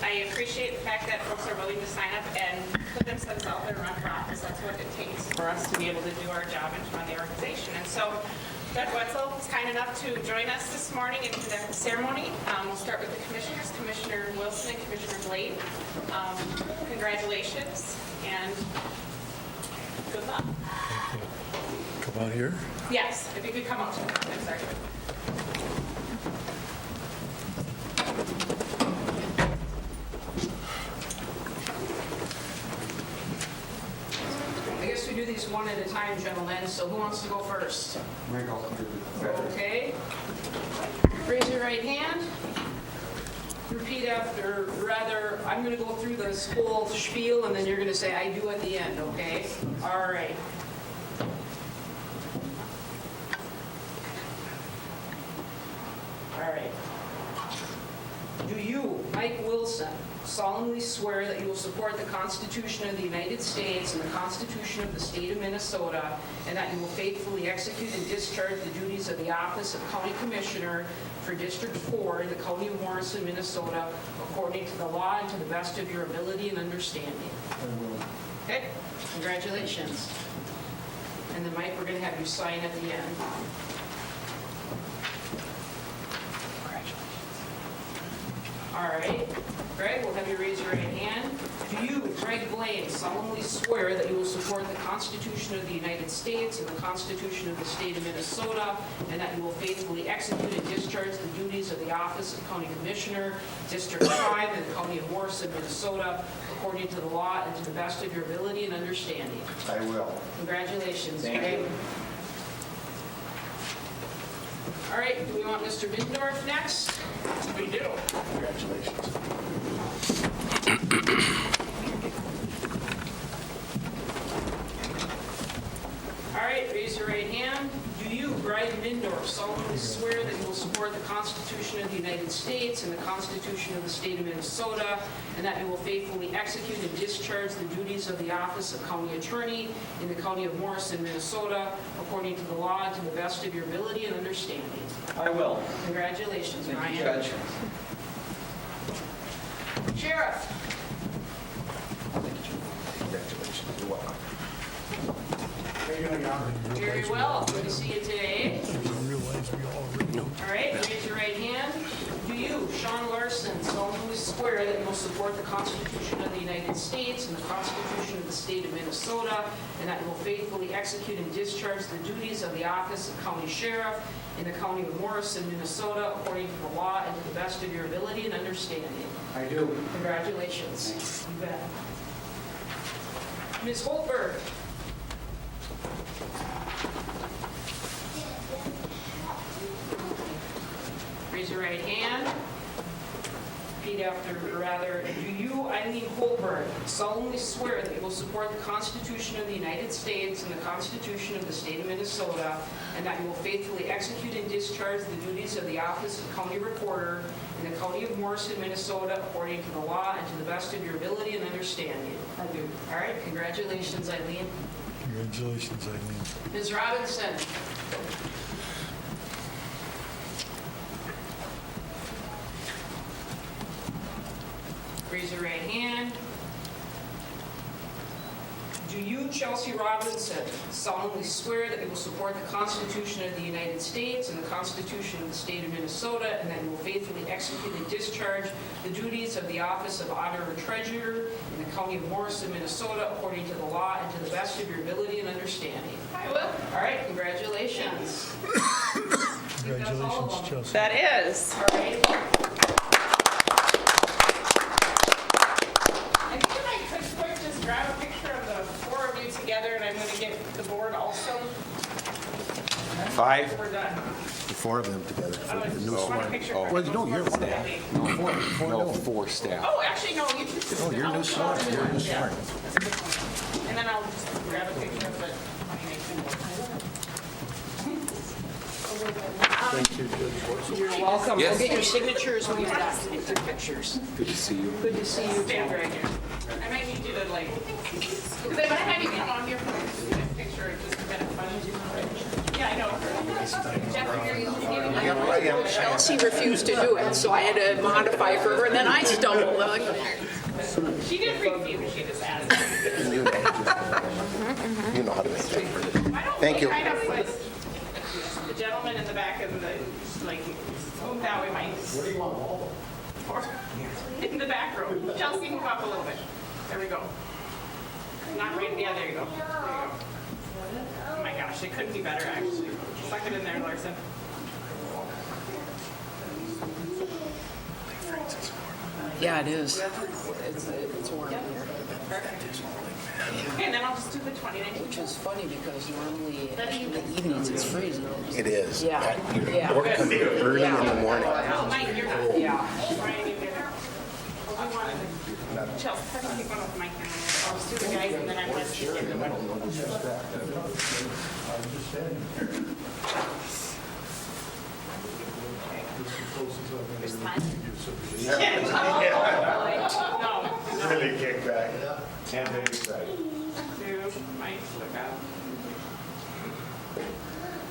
I appreciate the fact that folks are willing to sign up and put themselves out there and run for office. That's what it takes for us to be able to do our job and to run the organization. And so Judge Wetzel was kind enough to join us this morning and conduct the ceremony. We'll start with the commissioners, Commissioner Wilson and Commissioner Blade. Congratulations and good luck. Come out here. Yes, if you could come up to me. I'm sorry. I guess we do these one at a time, gentlemen, so who wants to go first? Okay. Raise your right hand. Repeat after, rather, I'm going to go through this whole spiel, and then you're going to say, I do at the end, okay? All right. All right. Do you, Mike Wilson, solemnly swear that you will support the Constitution of the United States and the Constitution of the State of Minnesota, and that you will faithfully execute and discharge the duties of the office of County Commissioner for District 4 in the County of Morrison, Minnesota, according to the law and to the best of your ability and understanding? I will. Okay, congratulations. And then, Mike, we're going to have you sign at the end. All right. Greg, we'll have you raise your right hand. Do you, Greg Blaine, solemnly swear that you will support the Constitution of the United States and the Constitution of the State of Minnesota, and that you will faithfully execute and discharge the duties of the office of County Commissioner, District 5 in the County of Morrison, Minnesota, according to the law and to the best of your ability and understanding? I will. Congratulations, Thank Greg. you. All right, do we want Mr. Windorf next? We do. Congratulations. All right, raise your right hand. Do you, Brian Windorf, solemnly swear that you will support the Constitution of the United States and the Constitution of the State of Minnesota, and that you will faithfully execute and discharge the duties of the office of County Attorney in the County of Morrison, Minnesota, according to the law and to the best of your ability and understanding? I will. Congratulations, Thank Brian. you, Judge. Sheriff. Congratulations. You're welcome. Very well. Good to see you today. Realize we already know. All right, raise your right hand. Do you, Sean Larson, solemnly swear that you will support the Constitution of the United States and the Constitution of the State of Minnesota, and that you will faithfully execute and discharge the duties of the office of County Sheriff in the County of Morrison, Minnesota, according to the law and to the best of your ability and understanding? I do. Congratulations. You bet. Ms. Holberg. Raise your right hand. Repeat after, do you, Eileen Holberg, solemnly swear that you will support the Constitution of the United States and the Constitution of the State of Minnesota, and that you will faithfully execute and discharge the duties of the office of County Recorder in the County of Morrison, Minnesota, according to the law and to the best of your ability and understanding? I do. All right, congratulations, Eileen. Congratulations, Eileen. Ms. Robinson. Raise your right hand. Do you, Chelsea Robinson, solemnly swear that you will support the Constitution of the United States and the Constitution of the State of Minnesota, and that you will faithfully execute and discharge the duties of the office of Auditor Treasurer in the County of Morrison, Minnesota, according to the law and to the best of your ability and understanding? I will. All right, congratulations. Congratulations, Chelsea. That is. All right. I think if I could quick just grab a picture of the four of you together, and I'm going to get the board also. Five. We're done. The four of them together I for would the just new want a smart. picture. Oh, for well, the no, you're most one of them. outstanding. No, four staff. Oh, actually, no, you can. Oh, you're new smart. You're new smart. And then I'll just grab a picture of it. Thank you, Judge. You're welcome. Yes. We'll get your signatures when you're done with your pictures. Good to see you. Good to see you. Stand right here. I might need you to like, because I might have you come on here for a picture, just a minute. Yeah, I know. Chelsea refused to do it, so I had to modify for her, and then I stumbled. She didn't refuse, she just asked. You know how to make that. Thank you. The gentleman in the back of the, like, move that way, Mike. What do you want, or in the back row. Chelsea, move up a little bit. There we go. Not right, yeah, there you go. There you go. Oh my gosh, it couldn't be better, actually. Suck it in there, Larson. Yeah, it is. It's warm here. Okay, and then I'll just do the 2019. Which is funny because normally in the evenings it's freezing. It is. Yeah, yeah. Or come here early in the morning. Oh, Mike, you're not. Yeah. Brian, you did it. Oh, I wanted to. Chelsea, how do you take one with Mike? I'll just do the guys and then I'm going to see everyone. You're smiling. No. Really kick back. And very excited. Do Mike, look up.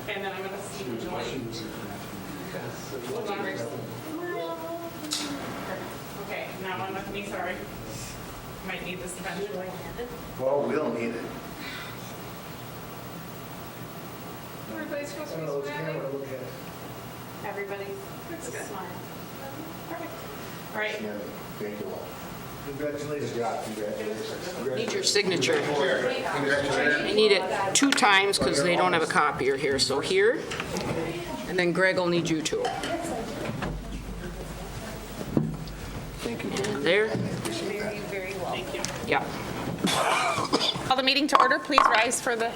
And then I'm going to see Joy. Hold on, Rick. Okay, now one with me, sorry. Might need this eventually. Well, we'll need it. Everybody's supposed to be smiling. Everybody's smiling. Perfect. All right. Thank you all. Congratulations. Good job. Congratulations. Need your signature. Congratulations. I need it 2 times because they don't have a copier here. So here, and then Greg will need you too. Thank you. And there. Very well. Thank you. Yeah. Call the meeting to order. Please rise for the.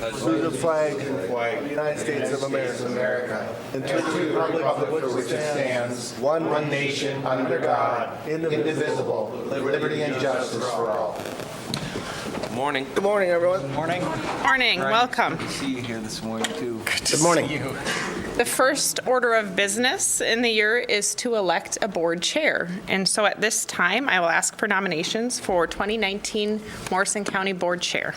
To the flag of the United States of America, and to the republic for which it stands, one nation, under God, indivisible, liberty and justice for all. Morning. Good morning, everyone. Morning. Morning, welcome. See you here this morning, too. Good morning. The first order of business in the year is to elect a board chair. And so at this time, I will ask for nominations for 2019 Morrison County Board Chair.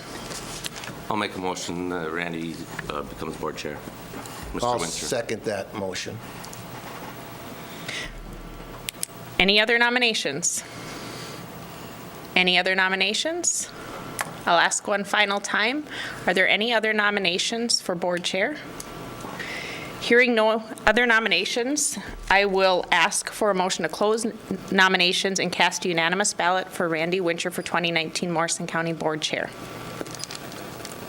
I'll make a motion that Randy becomes board chair. Mr. I'll Winter. second that motion. Any other nominations? Any other nominations? I'll ask one final time. Are there any other nominations for board chair? Hearing no other nominations, I will ask for a motion to close nominations and cast a unanimous ballot for Randy Winter for 2019 Morrison County Board Chair.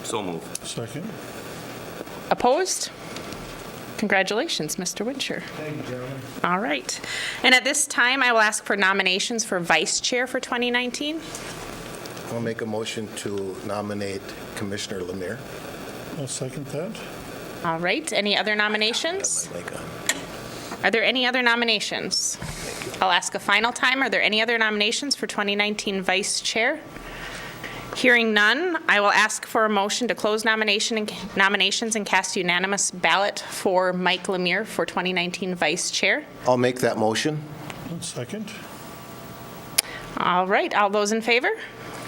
So move. Second. Opposed? Congratulations, Mr. Winter. Thank you, gentlemen. All right. And at this time, I will ask for nominations for vice chair for 2019. I'll make a motion to nominate Commissioner Lemire. I'll second that. All right. Any other nominations? Are there any other nominations? I'll ask a final time. Are there any other nominations for 2019 vice chair? Hearing none, I will ask for a motion to close nominations and cast a unanimous ballot for Mike Lemire for 2019 vice chair. I'll make that motion. I'll second. All right. All those in favor?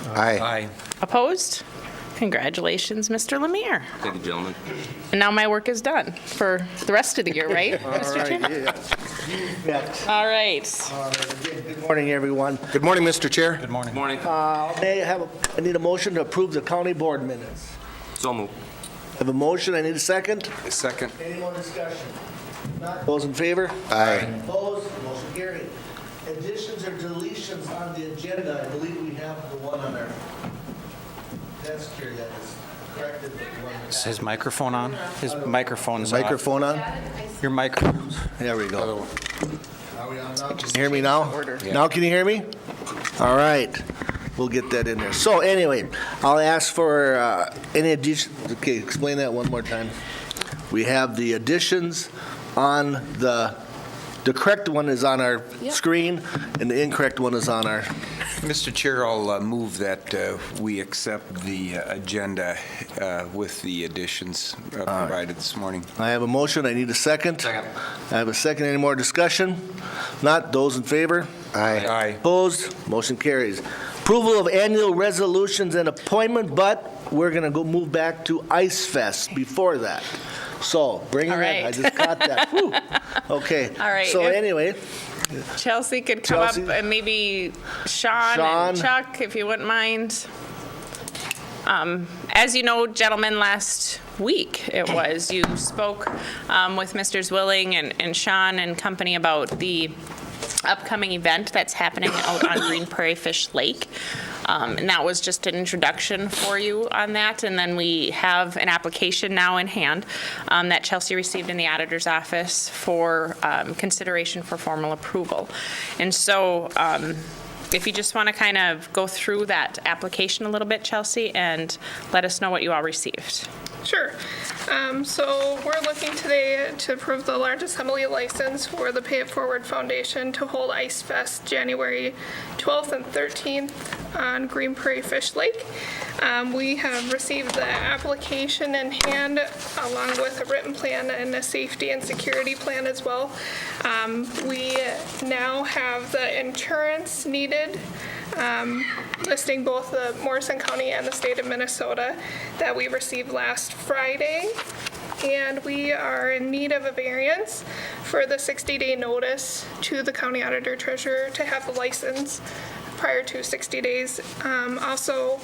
Aye. Aye. Opposed? Congratulations, Mr. Lemire. Thank you, gentlemen. And now my work is done for the rest of the year, right, Mr. Chair? All right. Good morning, everyone. Good morning, Mr. Chair. Good morning. Morning. I need a motion to approve the county board minutes. So move. I have a motion, I need a second. Second. Any more discussion? Not those in favor? Aye. Opposed? Motion carried. Additions or deletions on the agenda, I believe we have the one on our desk here that is corrected. Is his microphone on? His microphone's off. Microphone on? Your microphone. There we go. Are we on now? Can you hear me now? Now can you hear me? All right. We'll get that in there. So anyway, I'll ask for any addition. Okay, explain that one more time. We have the additions on the correct one is on our screen, and the incorrect one is on our. Mr. Chair, I'll move that we accept the agenda with the additions provided this morning. I have a motion. I need a second. Second. I have a second. Any more discussion? Not. Those in favor? Aye. Aye. Opposed? Motion carries. Approval of annual resolutions and appointment, but we're going to go move back to Ice Fest before that. So, bring it All in. I right. just caught that. Whew. Okay. All right. So anyway, Chelsea could come Chelsea. up, and maybe Sean Sean. and Chuck, if you wouldn't mind. As you know, gentlemen, last week it was, you spoke with Mr. Zwilling and Sean and company about the upcoming event that's happening out on Green Prairie Fish Lake. And that was just an introduction for you on that. And then we have an application now in hand that Chelsea received in the auditor's office for consideration for formal approval. And so if you just want to kind of go through that application a little bit, Chelsea, and let us know what you all received. Sure. So we're looking today to approve the large assembly license for the Pay It Forward Foundation to hold Ice Fest January 12th and 13th on Green Prairie Fish Lake. We have received the application in hand along with a written plan and a safety and security plan as well. We now have the insurance needed, listing both the Morrison County and the state of Minnesota that we received last Friday. And we are in need of a variance for the 60-day notice to the county auditor treasurer to have the license prior to 60 days. Also,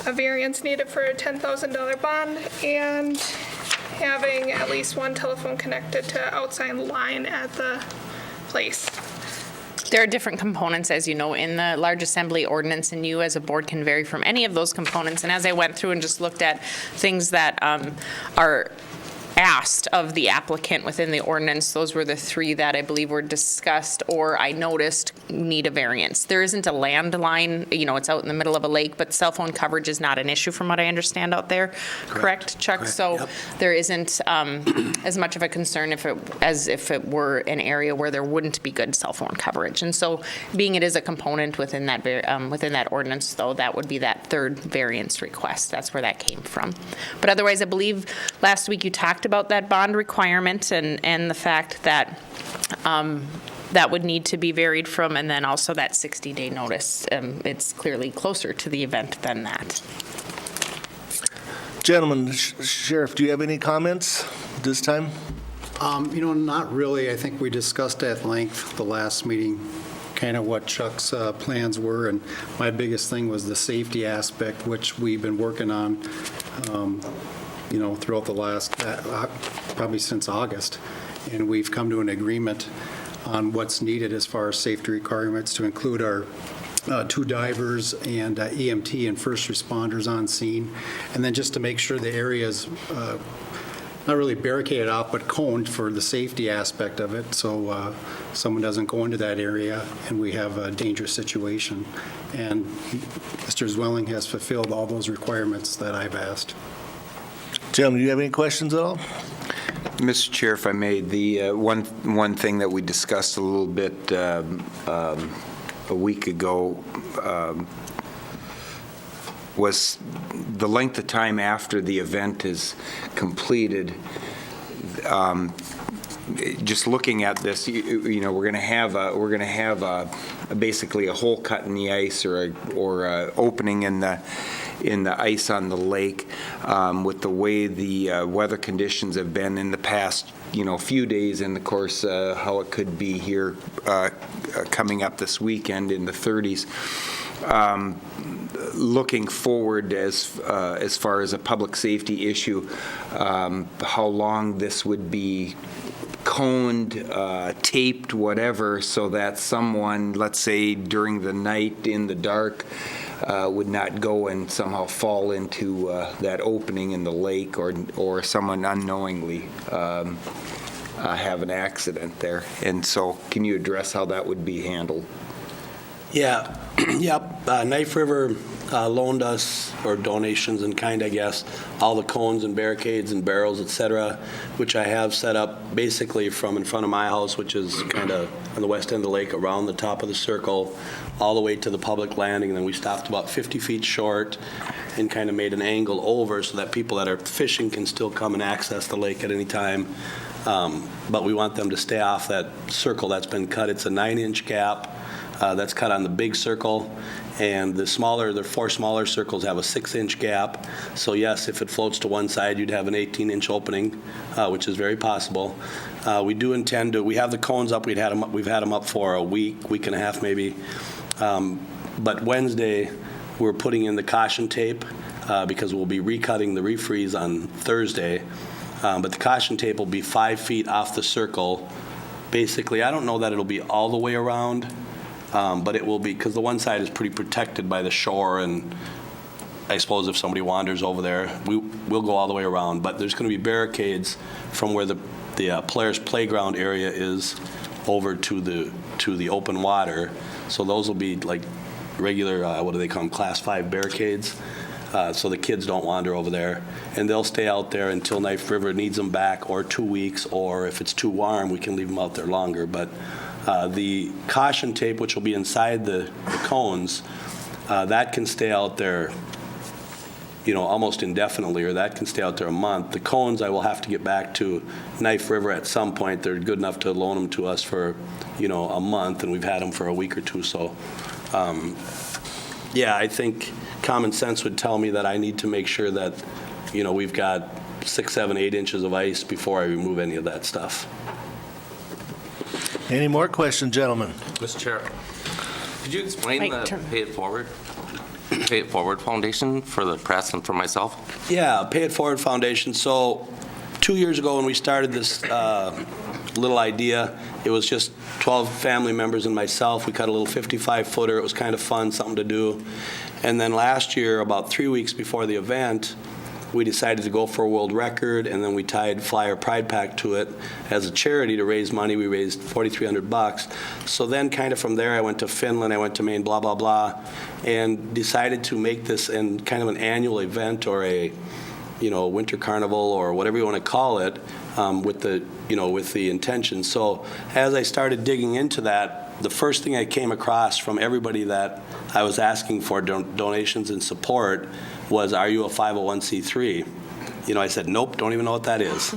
a variance needed for a $10,000 bond and having at least one telephone connected to outside line at the place. There are different components, as you know, in the large assembly ordinance, and you as a board can vary from any of those components. And as I went through and just looked at things that are asked of the applicant within the ordinance, those were the three that I believe were discussed or I noticed need a variance. There isn't a landline, it's out in the middle of a lake, but cell phone coverage is not an issue from what I understand out there. Correct, Chuck? Correct. So Yep. there isn't as much of a concern as if it were an area where there wouldn't be good cell phone coverage. And so being it is a component within that ordinance, though, that would be that third variance request. That's where that came from. But otherwise, I believe last week you talked about that bond requirement and the fact that that would need to be varied from, and then also that 60-day notice. It's clearly closer to the event than that. gentlemen, Sheriff, do you have any comments this time? Not really. I think we discussed at length the last meeting, kind of what Chuck's plans were, and my biggest thing was the safety aspect, which we've been working on, throughout the last, probably since August, and we've come to an agreement on what's needed as far as safety requirements to include our 2 divers and EMT and first responders on scene, and then just to make sure the area's not really barricaded off, but coned for the safety aspect of it, so someone doesn't go into that area and we have a dangerous situation. And Mr. Zwilling has fulfilled all those requirements that I've asked. Gentlemen, do you have any questions at all? Mr. Chair, if I may, the one thing that we discussed a little bit a week ago was the length of time after the event is completed. Just looking at this, we're going to have basically a hole cut in the ice or a opening in the ice on the lake. With the way the weather conditions have been in the past few days, and of course how it could be here coming up this weekend in the 30s. Looking forward as far as a public safety issue, how long this would be coned, taped, whatever, so that someone, let's say during the night in the dark, would not go and somehow fall into that opening in the lake, or someone unknowingly have an accident there. And so can you address how that would be handled? Yeah, yep. Knife River loaned us, or donations in kind, I guess, all the cones and barricades and barrels, et cetera, which I have set up basically from in front of my house, which is kind of on the west end of the lake, around the top of the circle, all the way to the public landing. And then we stopped about 50 feet short and kind of made an angle over so that people that are fishing can still come and access the lake at any time. But we want them to stay off that circle that's been cut. It's a 9-inch gap. That's cut on the big circle, and the 4 smaller circles have a 6-inch gap. So yes, if it floats to one side, you'd have an 18-inch opening, which is very possible. We do intend to. We have the cones up. We've had them up for a week and a half maybe. But Wednesday, we're putting in the caution tape because we'll be recutting the refreeze on Thursday. But the caution tape will be 5 feet off the circle. Basically, I don't know that it'll be all the way around. But it will be, because the one side is pretty protected by the shore, and I suppose if somebody wanders over there, we'll go all the way around. But there's going to be barricades from where the players' playground area is over to the open water. So those will be like regular, what do they call them, Class 5 barricades, so the kids don't wander over there. And they'll stay out there until Knife River needs them back, or 2 weeks, or if it's too warm, we can leave them out there longer. But the caution tape, which will be inside the cones, that can stay out there, almost indefinitely, or that can stay out there a month. The cones, I will have to get back to Knife River at some point. They're good enough to loan them to us for, a month, and we've had them for a week or two. So, I think common sense would tell me that I need to make sure that, we've got 6, 7, 8 inches of ice before I remove any of that stuff. Any more questions, gentlemen? Mr. Chair, could you explain the Pay It Forward Foundation for the press and for myself? Yeah, Pay It Forward Foundation. So 2 years ago when we started this little idea, it was just 12 family members and myself. We cut a little 55-footer. It was kind of fun, something to do. And then last year, about 3 weeks before the event, we decided to go for a world record, and then we tied Flyer Pride Pack to it as a charity to raise money. We raised $4,300. So then kind of from there, I went to Finland, I went to Maine, blah, blah, blah, and decided to make this in kind of an annual event, or a, winter carnival, or whatever you want to call it, with the intention. So as I started digging into that, the first thing I came across from everybody that I was asking for donations and support was, are you a 501c3? I said, nope, don't even know what that is.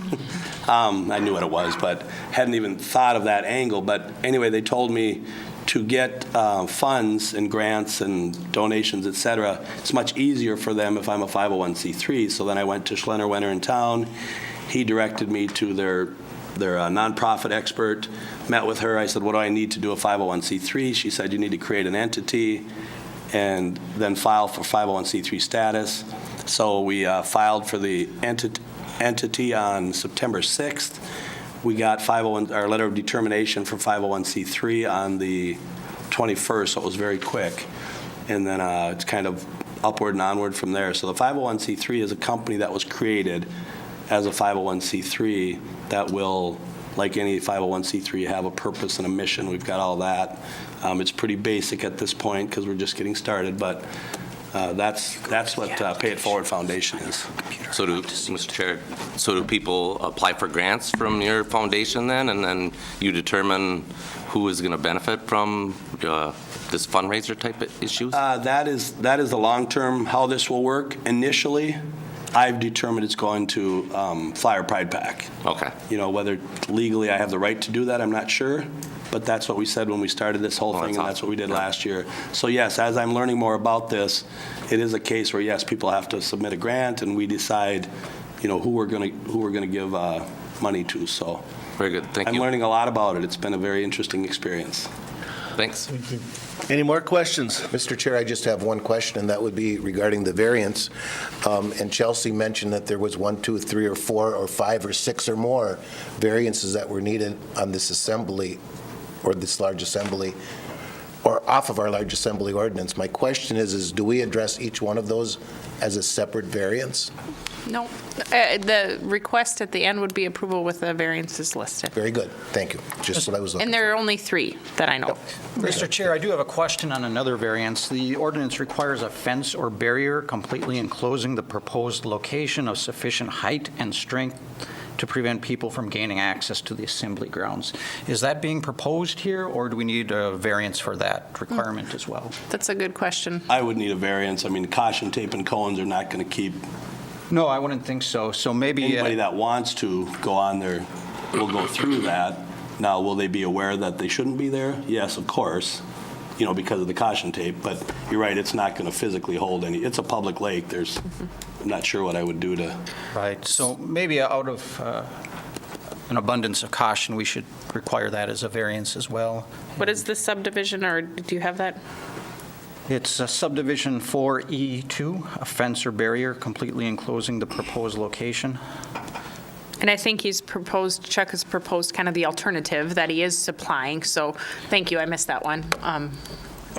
I knew what it was, but hadn't even thought of that angle. But anyway, they told me to get funds and grants and donations, et cetera, it's much easier for them if I'm a 501c3. So then I went to Schlenner Wenner in town. He directed me to their nonprofit expert, met with her. I said, what do I need to do a 501c3? She said, you need to create an entity and then file for 501c3 status. So we filed for the entity on September 6th. We got our letter of determination for 501c3 on the 21st, so it was very quick. And then it's kind of upward and onward from there. So the 501c3 is a company that was created as a 501c3 that will, like any 501c3, have a purpose and a mission. We've got all that. It's pretty basic at this point because we're just getting started, but that's what Pay It Forward Foundation is. So Mr. Chair, do people apply for grants from your foundation then, and then you determine who is going to benefit from this fundraiser type of issues? That is the long-term how this will work. Initially, I've determined it's going to Flyer Pride Pack. Okay. Whether legally I have the right to do that, I'm not sure. But that's what we said when we started this whole thing, and that's what we did last year. So yes, as I'm learning more about this, it is a case where yes, people have to submit a grant, and we decide, who we're going to give money to. So very good. Thank you. I'm learning a lot about it. It's been a very interesting experience. Thanks. Thank you. Any more questions? Mr. Chair, I just have one question, and that would be regarding the variance. And Chelsea mentioned that there was 1, 2, 3, or 4, or 5, or 6 or more variances that were needed on this assembly, or this large assembly, or off of our large assembly ordinance. My question is do we address each one of those as a separate variance? No. The request at the end would be approval with the variances listed. Very good. Thank you. Just what I was looking And there are only 3 that I know of. Mr. Chair, I do have a question on another variance. The ordinance requires a fence or barrier completely enclosing the proposed location of sufficient height and strength to prevent people from gaining access to the assembly grounds. Is that being proposed here, or do we need a variance for that requirement as well? That's a good question. I would need a variance. I mean, caution tape and cones are not going to keep. No, I wouldn't think so. So maybe anybody that wants to go on there will go through that. Now, will they be aware that they shouldn't be there? Yes, of course. because of the caution tape. But you're right, it's not going to physically hold any. It's a public lake. I'm not sure what I would do to. Right, so maybe out of an abundance of caution, we should require that as a variance as well. What is the subdivision, or do you have that? It's subdivision 4E2, a fence or barrier completely enclosing the proposed location. And I think Chuck has proposed kind of the alternative that he is supplying, so thank you, I missed that one.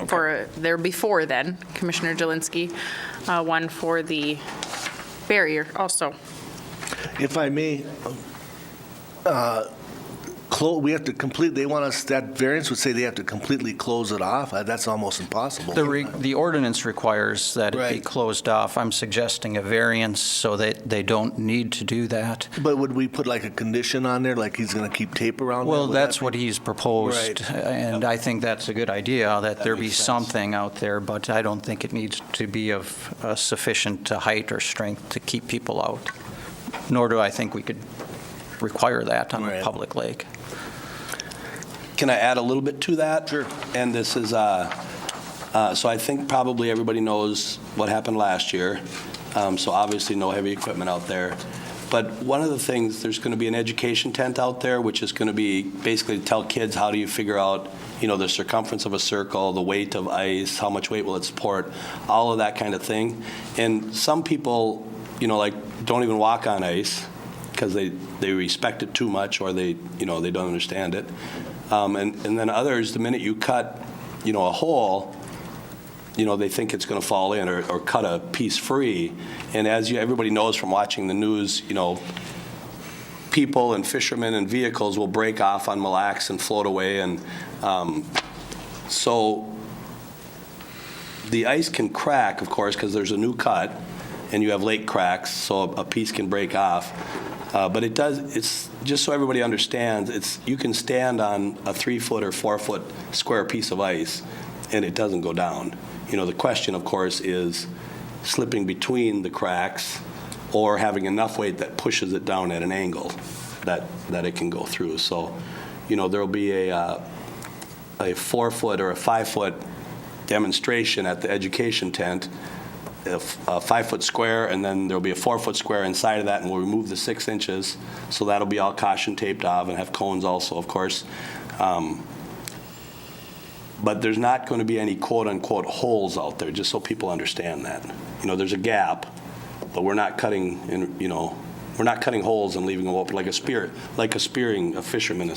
For there before then, Commissioner Jelinski, one for the barrier also. If I may, we have to they want us, that variance would say they have to completely close it off. That's almost impossible. The ordinance requires that it be Right. closed off. I'm suggesting a variance so that they don't need to do that. But would we put like a condition on there, like he's going to keep tape around it? Well, Would that that's be- what he's proposed, Right. and I think that's a good idea, that there be makes sense. something out there, but I don't think it needs to be of sufficient height or strength to keep people out, nor do I think we could require that on a Right. public lake. Can I add a little bit to that? Sure. And this is, so I think probably everybody knows what happened last year. So obviously no heavy equipment out there. But one of the things, there's going to be an education tent out there, which is going to be basically to tell kids how do you figure out, the circumference of a circle, the weight of ice, how much weight will it support, all of that kind of thing. And some people, don't even walk on ice because they respect it too much, or they don't understand it. And then others, the minute you cut, a hole, they think it's going to fall in, or cut a piece free. And as everybody knows from watching the news, people and fishermen and vehicles will break off on Mille Lacs and float away. And so the ice can crack, of course, because there's a new cut, and you have lake cracks, so a piece can break off. But it's just so everybody understands, you can stand on a 3-foot or 4-foot square piece of ice, and it doesn't go down. The question, of course, is slipping between the cracks or having enough weight that pushes it down at an angle that it can go through. So, there'll be a 4-foot or a 5-foot demonstration at the education tent, a 5-foot square, and then there'll be a 4-foot square inside of that, and we'll remove the 6 inches. So that'll be all caution taped off and have cones also, of course. But there's not going to be any quote-unquote holes out there, just so people understand that. There's a gap, but we're not cutting, we're not cutting holes and leaving them open like a fisherman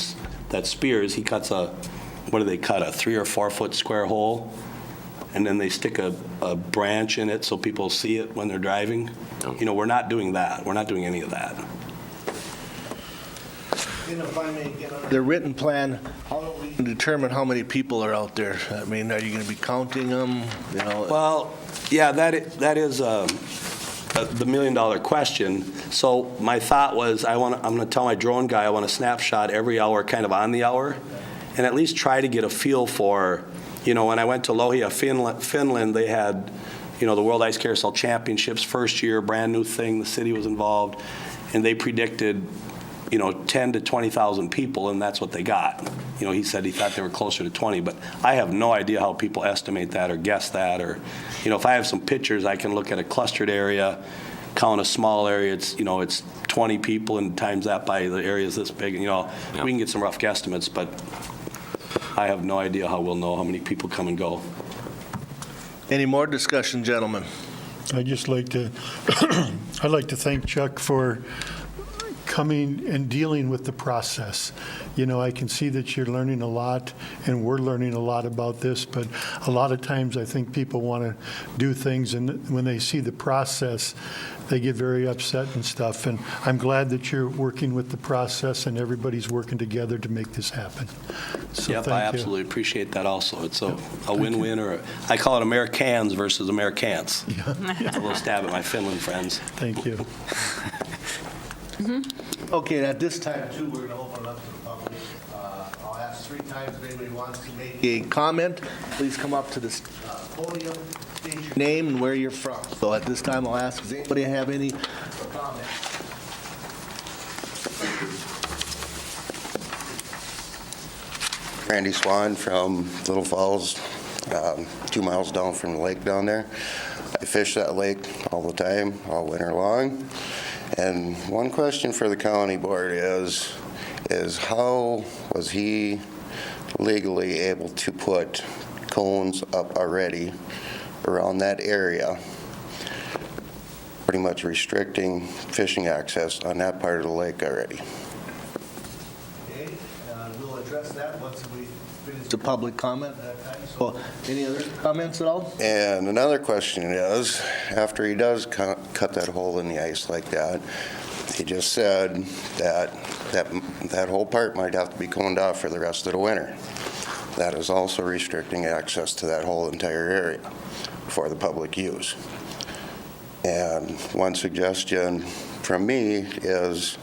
that spears. He cuts what do they cut, a 3 or 4 foot square hole, and then they stick a branch in it so people see it when they're driving. We're not doing that. We're not doing any of that. If I may get on the written plan, how do we determine how many people are out there? I mean, are you going to be counting them? Well, yeah, that is the $1 million question. So my thought was, I'm going to tell my drone guy I want a snapshot every hour, kind of on the hour, and at least try to get a feel for, when I went to Lohja, Finland, they had, the World Ice Carousel Championships, first year, brand new thing, the city was involved, and they predicted 10 to 20,000 people, and that's what they got. He said he thought they were closer to 20, but I have no idea how people estimate that or guess that, or, if I have some pictures, I can look at a clustered area, count a small area, it's 20 people, and times that by the areas this big, we can get some rough guesstimates, but I have no idea how we'll know how many people come and go. Any more discussion, gentlemen? I'd like to thank Chuck for coming and dealing with the process. I can see that you're learning a lot, and we're learning a lot about this, but a lot of times I think people want to do things, and when they see the process, they get very upset and stuff. And I'm glad that you're working with the process and everybody's working together to make this happen. So Yep, thank I you. absolutely appreciate that also. It's a win-win, or I call it Americans versus Americans. Yeah. A little stab at my Finland friends. Thank you. Okay, at this time, too, we're going to open it up to the public. I'll ask 3 times if anybody wants to make a comment. Please come up to this podium, state your name and where you're from. So at this time, I'll ask, does anybody have any comments? Randy Swan from Little Falls. 2 miles down from the lake down there. I fish that lake all the time, all winter long. And one question for the county board is how was he legally able to put cones up already around that area, pretty much restricting fishing access on that part of the lake already? Okay, we'll address that once we finish the public comment at that time. So, any other comments at all? And another question is, after he does cut that hole in the ice like that, he just said that whole part might have to be coned off for the rest of the winter. That is also restricting access to that whole entire area for the public use. And one suggestion from me is,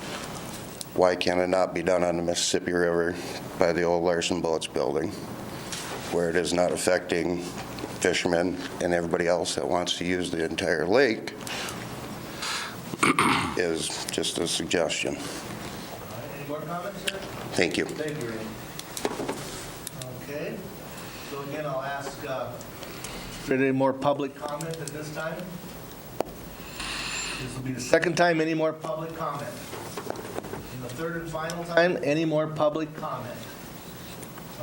why can it not be done on the Mississippi River by the old Larson Boats building, where it is not affecting fishermen and everybody else that wants to use the entire lake? Is just a suggestion. Any more comments, sir? Thank you. Thank you, Randy. Okay, so again, I'll ask, is there any more public comment at this time? This will be the second time, any more public comment? And the third and final time, any more public comment?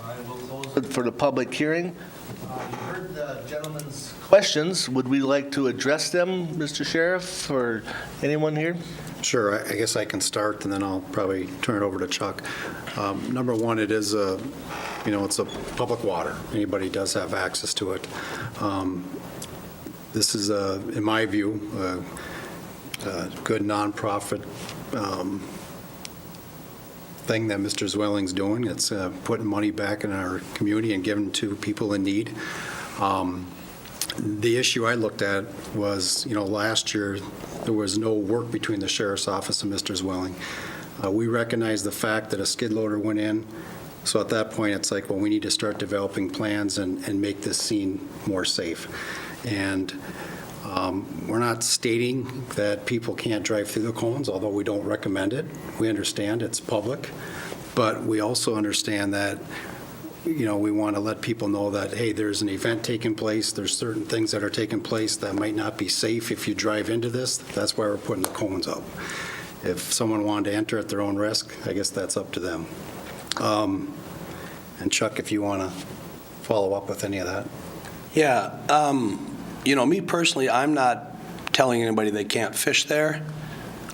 I will close it for the public hearing. You heard the gentleman's questions. Would we like to address them, Mr. Sheriff, or anyone here? Sure, I guess I can start, and then I'll probably turn it over to Chuck. Number one, it is it's a public water. Anybody does have access to it. This is, in my view, a good nonprofit thing that Mr. Zwelling's doing. It's putting money back in our community and giving to people in need. The issue I looked at was, last year there was no work between the Sheriff's Office and Mr. Zwelling. We recognized the fact that a skid loader went in, so at that point it's like, well, we need to start developing plans and make this scene more safe. And we're not stating that people can't drive through the cones, although we don't recommend it. We understand it's public, but we also understand that we want to let people know that, hey, there's an event taking place, there's certain things that are taking place that might not be safe if you drive into this. That's why we're putting the cones up. If someone wanted to enter at their own risk, I guess that's up to them. And Chuck, if you want to follow up with any of that. Yeah, me personally, I'm not telling anybody they can't fish there.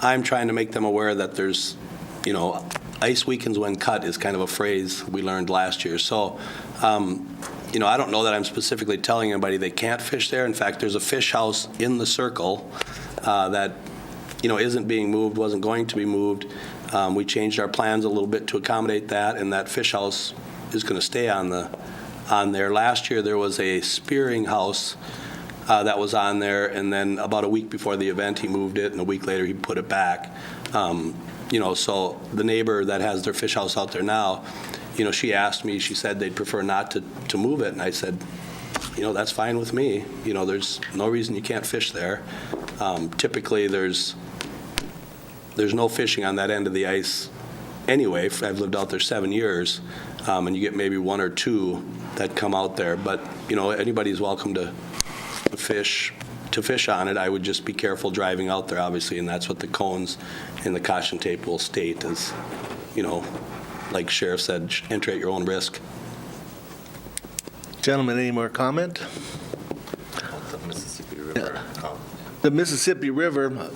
I'm trying to make them aware that there's, ice weakens when cut is kind of a phrase we learned last year. So, I don't know that I'm specifically telling anybody they can't fish there. In fact, there's a fish house in the circle that, isn't being moved, wasn't going to be moved. We changed our plans a little bit to accommodate that, and that fish house is going to stay on there. Last year, there was a spearing house that was on there, and then about a week before the event, he moved it, and a week later, he put it back. So the neighbor that has their fish house out there now, she asked me, she said they'd prefer not to move it, and I said, that's fine with me. There's no reason you can't fish there. Typically, there's no fishing on that end of the ice anyway. I've lived out there 7 years, and you get maybe one or two that come out there. But, anybody's welcome to fish on it. I would just be careful driving out there, obviously, and that's what the cones and the caution tape will state is, like Sheriff said, enter at your own risk. Gentlemen, any more comment? The Mississippi River. The Mississippi River,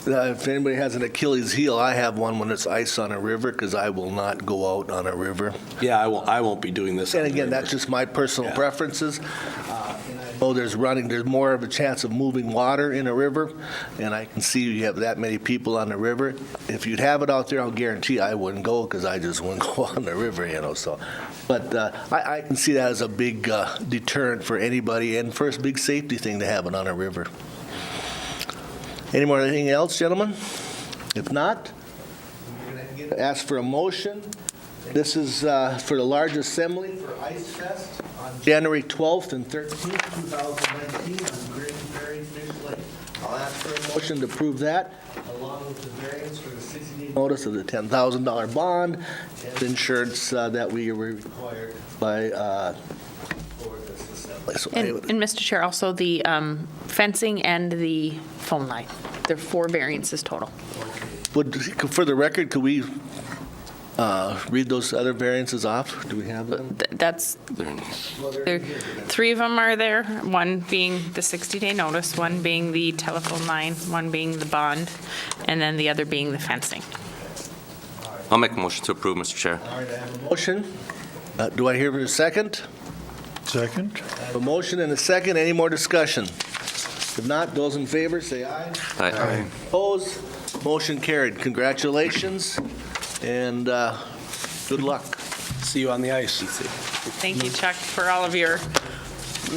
if anybody has an Achilles heel, I have one when it's ice on a river, because I will not go out on a river. Yeah, I won't be doing this. And again, that's just my personal preferences. There's more of a chance of moving water in a river, and I can see you have that many people on the river. If you'd have it out there, I'll guarantee I wouldn't go, because I just wouldn't go on the river, so. But I can see that as a big deterrent for anybody, and first big safety thing to have it on a river. Anything else, gentlemen? If not, we're going to ask for a motion. This is for the large assembly for Ice Fest on January 12th and 13th, 2019 on Green Prairie Fish Lake. I'll ask for a motion to approve that, along with the variance for the 60-day notice of the $10,000 bond and insurance that we are required by for the So And Mr. Chair, also the fencing and the phone line. There are 4 variances total. For the record, could we read those other variances off? Do we have them? That's, there, 3 of them are there, one being the 60-day notice, one being the telephone line, one being the bond, and then the other being the fencing. I'll make a motion to approve, Mr. Chair. Motion. Do I hear a second? Second? I have a motion and a second. Any more discussion? If not, those in favor, say aye. Aye. Opposed? Motion carried. Congratulations, and good luck. See you on the ice. Thank you, Chuck, for all of your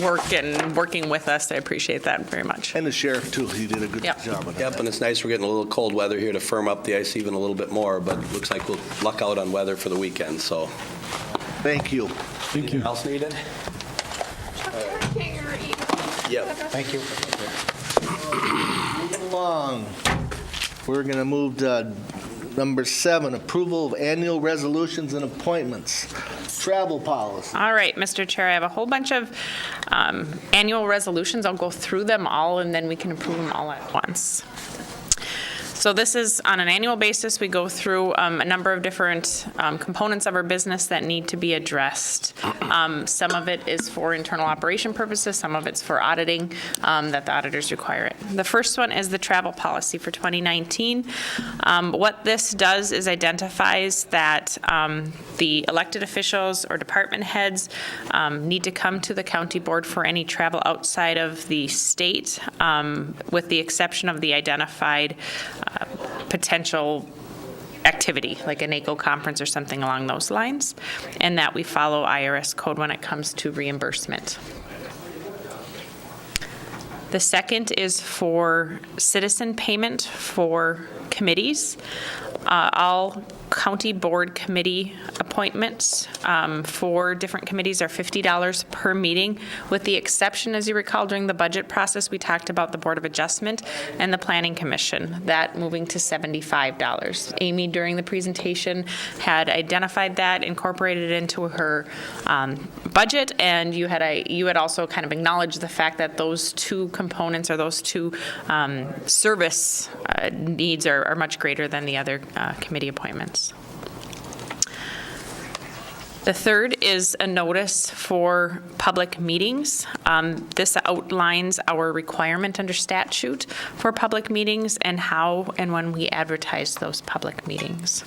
work and working with us. I appreciate that very much. And the sheriff, too. He did a good Yep. job of that. Yep, and it's nice we're getting a little cold weather here to firm up the ice even a little bit more, but it looks like we'll luck out on weather for the weekend, so. Thank you. Thank you. Anything else needed? Yep. Thank you. Moving along. We're going to move to number 7, approval of annual resolutions and appointments. Travel policy. All right, Mr. Chair, I have a whole bunch of annual resolutions. I'll go through them all, and then we can approve them all at once. So this is on an annual basis. We go through a number of different components of our business that need to be addressed. Some of it is for internal operation purposes. Some of it's for auditing that the auditors require it. The first one is the travel policy for 2019. What this does is identifies that the elected officials or department heads need to come to the county board for any travel outside of the state, with the exception of the identified potential activity, like a NACO conference or something along those lines, and that we follow IRS code when it comes to reimbursement. The second is for citizen payment for committees. All county board committee appointments for different committees are $50 per meeting, with the exception, as you recall, during the budget process, we talked about the Board of Adjustment and the Planning Commission, that moving to $75. Amy, during the presentation, had identified that, incorporated it into her budget, and you had also kind of acknowledged the fact that those 2 components or those 2 service needs are much greater than the other committee appointments. The third is a notice for public meetings. This outlines our requirement under statute for public meetings and how and when we advertise those public meetings.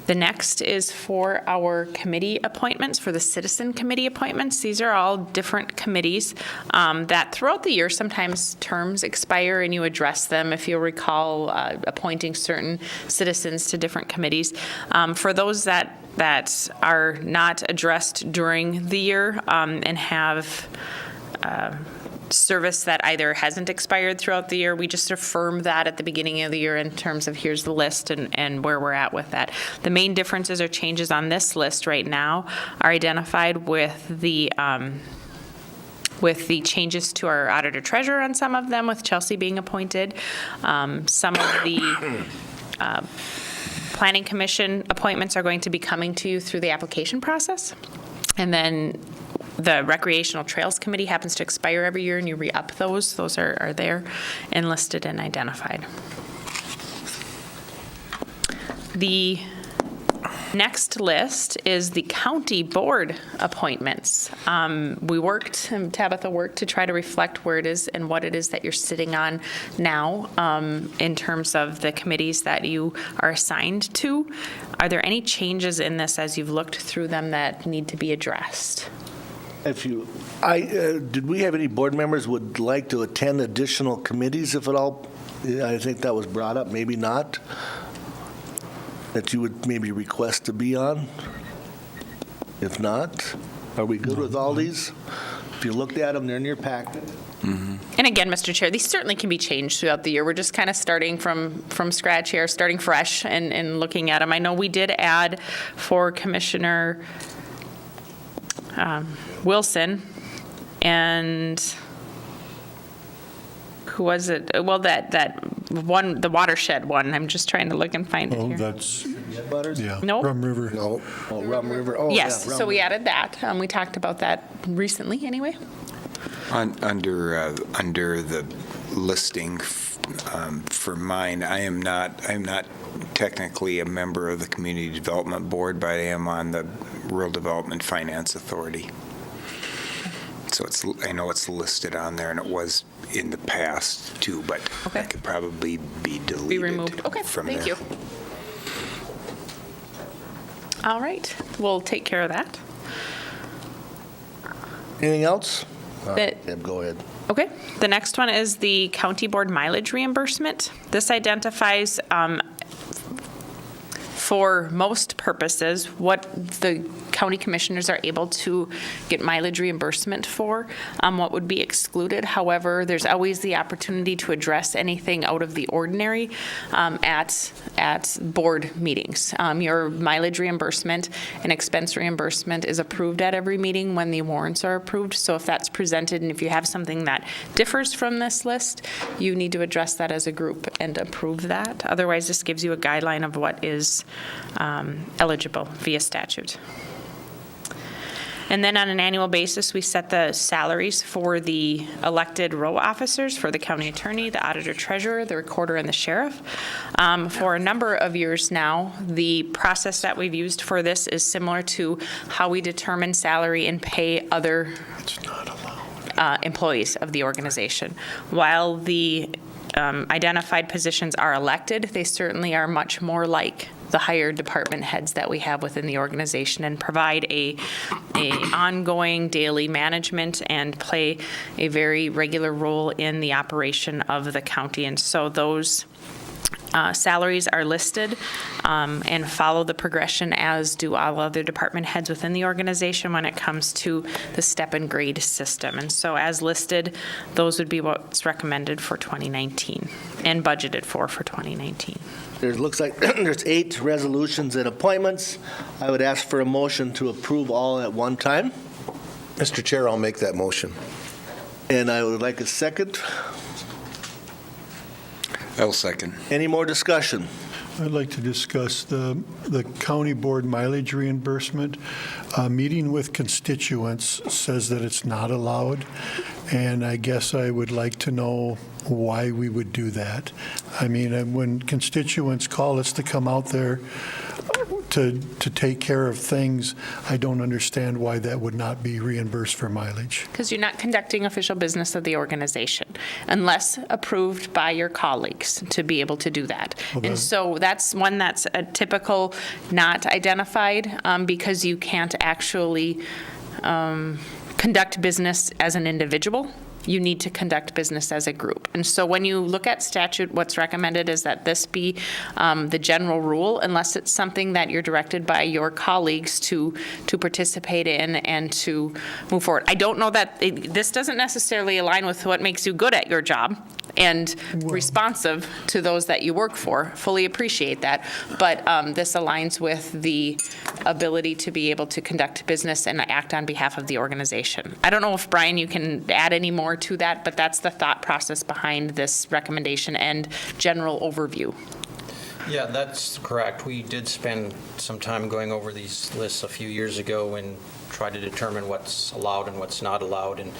The next is for our committee appointments, for the citizen committee appointments. These are all different committees that throughout the year, sometimes terms expire and you address them, if you'll recall, appointing certain citizens to different committees. For those that are not addressed during the year and have service that either hasn't expired throughout the year, we just affirm that at the beginning of the year in terms of here's the list and where we're at with that. The main differences or changes on this list right now are identified with the changes to our auditor treasurer on some of them, with Chelsea being appointed. Some of the Planning Commission appointments are going to be coming to you through the application process. And then the Recreational Trails Committee happens to expire every year, and you re-up those. Those are there and listed and identified. The next list is the county board appointments. Tabitha worked to try to reflect where it is and what it is that you're sitting on now in terms of the committees that you are assigned to. Are there any changes in this as you've looked through them that need to be addressed? Did we have any board members would like to attend additional committees, if at all? I think that was brought up, maybe not, that you would maybe request to be on? If not, are we good with all these? If you looked at them, they're in your packet. Mm-hmm. And again, Mr. Chair, these certainly can be changed throughout the year. We're just kind of starting from scratch here, starting fresh and looking at them. I know we did add for Commissioner Wilson, and who was it? Well, that the watershed one. I'm just trying to look and find it Oh, here. that's, yeah. Nope. Rum River. No. Oh, Rum River. Oh, Yes, yeah, so Rum we River. added that. We talked about that recently, anyway. Under the listing for mine, I am not technically a member of the Community Development Board, but I am on the Rural Development Finance Authority. So I know it's listed on there, and it was in the past too, but Okay. that could probably be deleted. Be removed. Okay, from thank there. you. All right, we'll take care of that. Anything else? All The- right, Deb, go ahead. Okay, the next one is the county board mileage reimbursement. This identifies, for most purposes, what the county commissioners are able to get mileage reimbursement for, what would be excluded. However, there's always the opportunity to address anything out of the ordinary at board meetings. Your mileage reimbursement and expense reimbursement is approved at every meeting when the warrants are approved. So if that's presented and if you have something that differs from this list, you need to address that as a group and approve that. Otherwise, this gives you a guideline of what is eligible via statute. And then on an annual basis, we set the salaries for the elected row officers, for the county attorney, the auditor treasurer, the recorder, and the sheriff. For a number of years now, the process that we've used for this is similar to how we determine salary and pay other employees of the organization. While the identified positions are elected, they certainly are much more like the higher department heads that we have within the organization and provide a ongoing daily management and play a very regular role in the operation of the county. And so those salaries are listed and follow the progression, as do all other department heads within the organization when it comes to the step and grade system. And so as listed, those would be what's recommended for 2019 and budgeted for 2019. There looks like there's 8 resolutions and appointments. I would ask for a motion to approve all at one time. Mr. Chair, I'll make that motion. And I would like a second. I'll second. Any more discussion? I'd like to discuss the county board mileage reimbursement. Meeting with constituents says that it's not allowed, and I guess I would like to know why we would do that. I mean, when constituents call us to come out there to take care of things, I don't understand why that would not be reimbursed for mileage. Because you're not conducting official business of the organization unless approved by your colleagues to be able to do that. Okay. And so that's one that's a typical not identified because you can't actually conduct business as an individual. You need to conduct business as a group. And so when you look at statute, what's recommended is that this be the general rule, unless it's something that you're directed by your colleagues to participate in and to move forward. I don't know that this doesn't necessarily align with what makes you good at your job and responsive to those that you work for. Fully appreciate that. But this aligns with the ability to be able to conduct business and act on behalf of the organization. I don't know if, Brian, you can add any more to that, but that's the thought process behind this recommendation and general overview. Yeah, that's correct. We did spend some time going over these lists a few years ago and try to determine what's allowed and what's not allowed, and